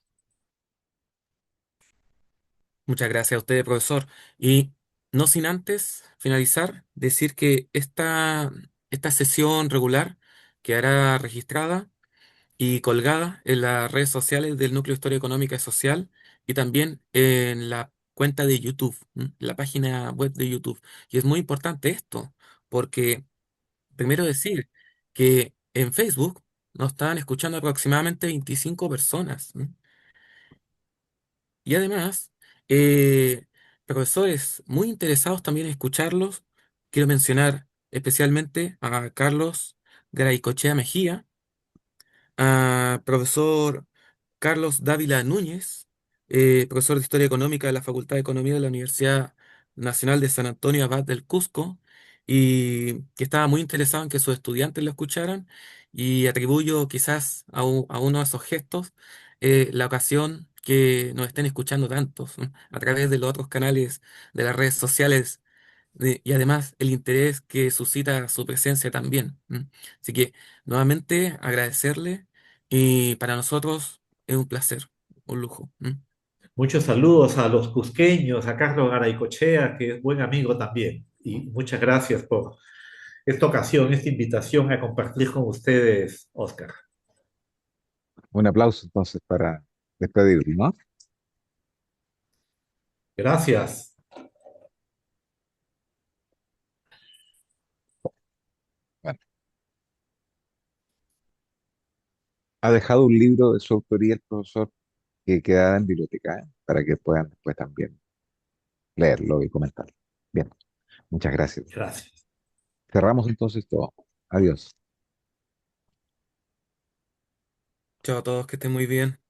Muchas gracias a usted, profesor. Y no sin antes finalizar, decir que esta sesión regular quedará registrada y colgada en las redes sociales del Núcleo de Historia Económica y Social y también en la cuenta de YouTube, la página web de YouTube. Y es muy importante esto, porque primero decir que en Facebook nos están escuchando aproximadamente 25 personas. Y además, eh, profesores muy interesados también en escucharlos. Quiero mencionar especialmente a Carlos Graicochea Mejía, a profesor Carlos Dávila Núñez, profesor de Historia Económica de la Facultad de Economía de la Universidad Nacional de San Antonio Abad del Cusco, y que estaba muy interesado en que sus estudiantes lo escucharan, y atribuyo quizás a uno de esos gestos la ocasión que nos estén escuchando tantos, ¿no? A través de los otros canales de las redes sociales y además el interés que suscita su presencia también. Así que nuevamente agradecerle y para nosotros es un placer, un lujo. Muchos saludos a los cusqueños, a Carlos Garaycochea, que es buen amigo también. Y muchas gracias por esta ocasión, esta invitación a compartir con ustedes, Oscar. Un aplauso entonces para despedirlo, ¿no? Gracias. Bueno, ha dejado un libro de su autoría el profesor que queda en biblioteca, ¿eh? Para que puedan después también leerlo y comentarlo. Bien, muchas gracias. Gracias. Cerramos entonces todo. Adiós. Chao a todos, que estén muy bien.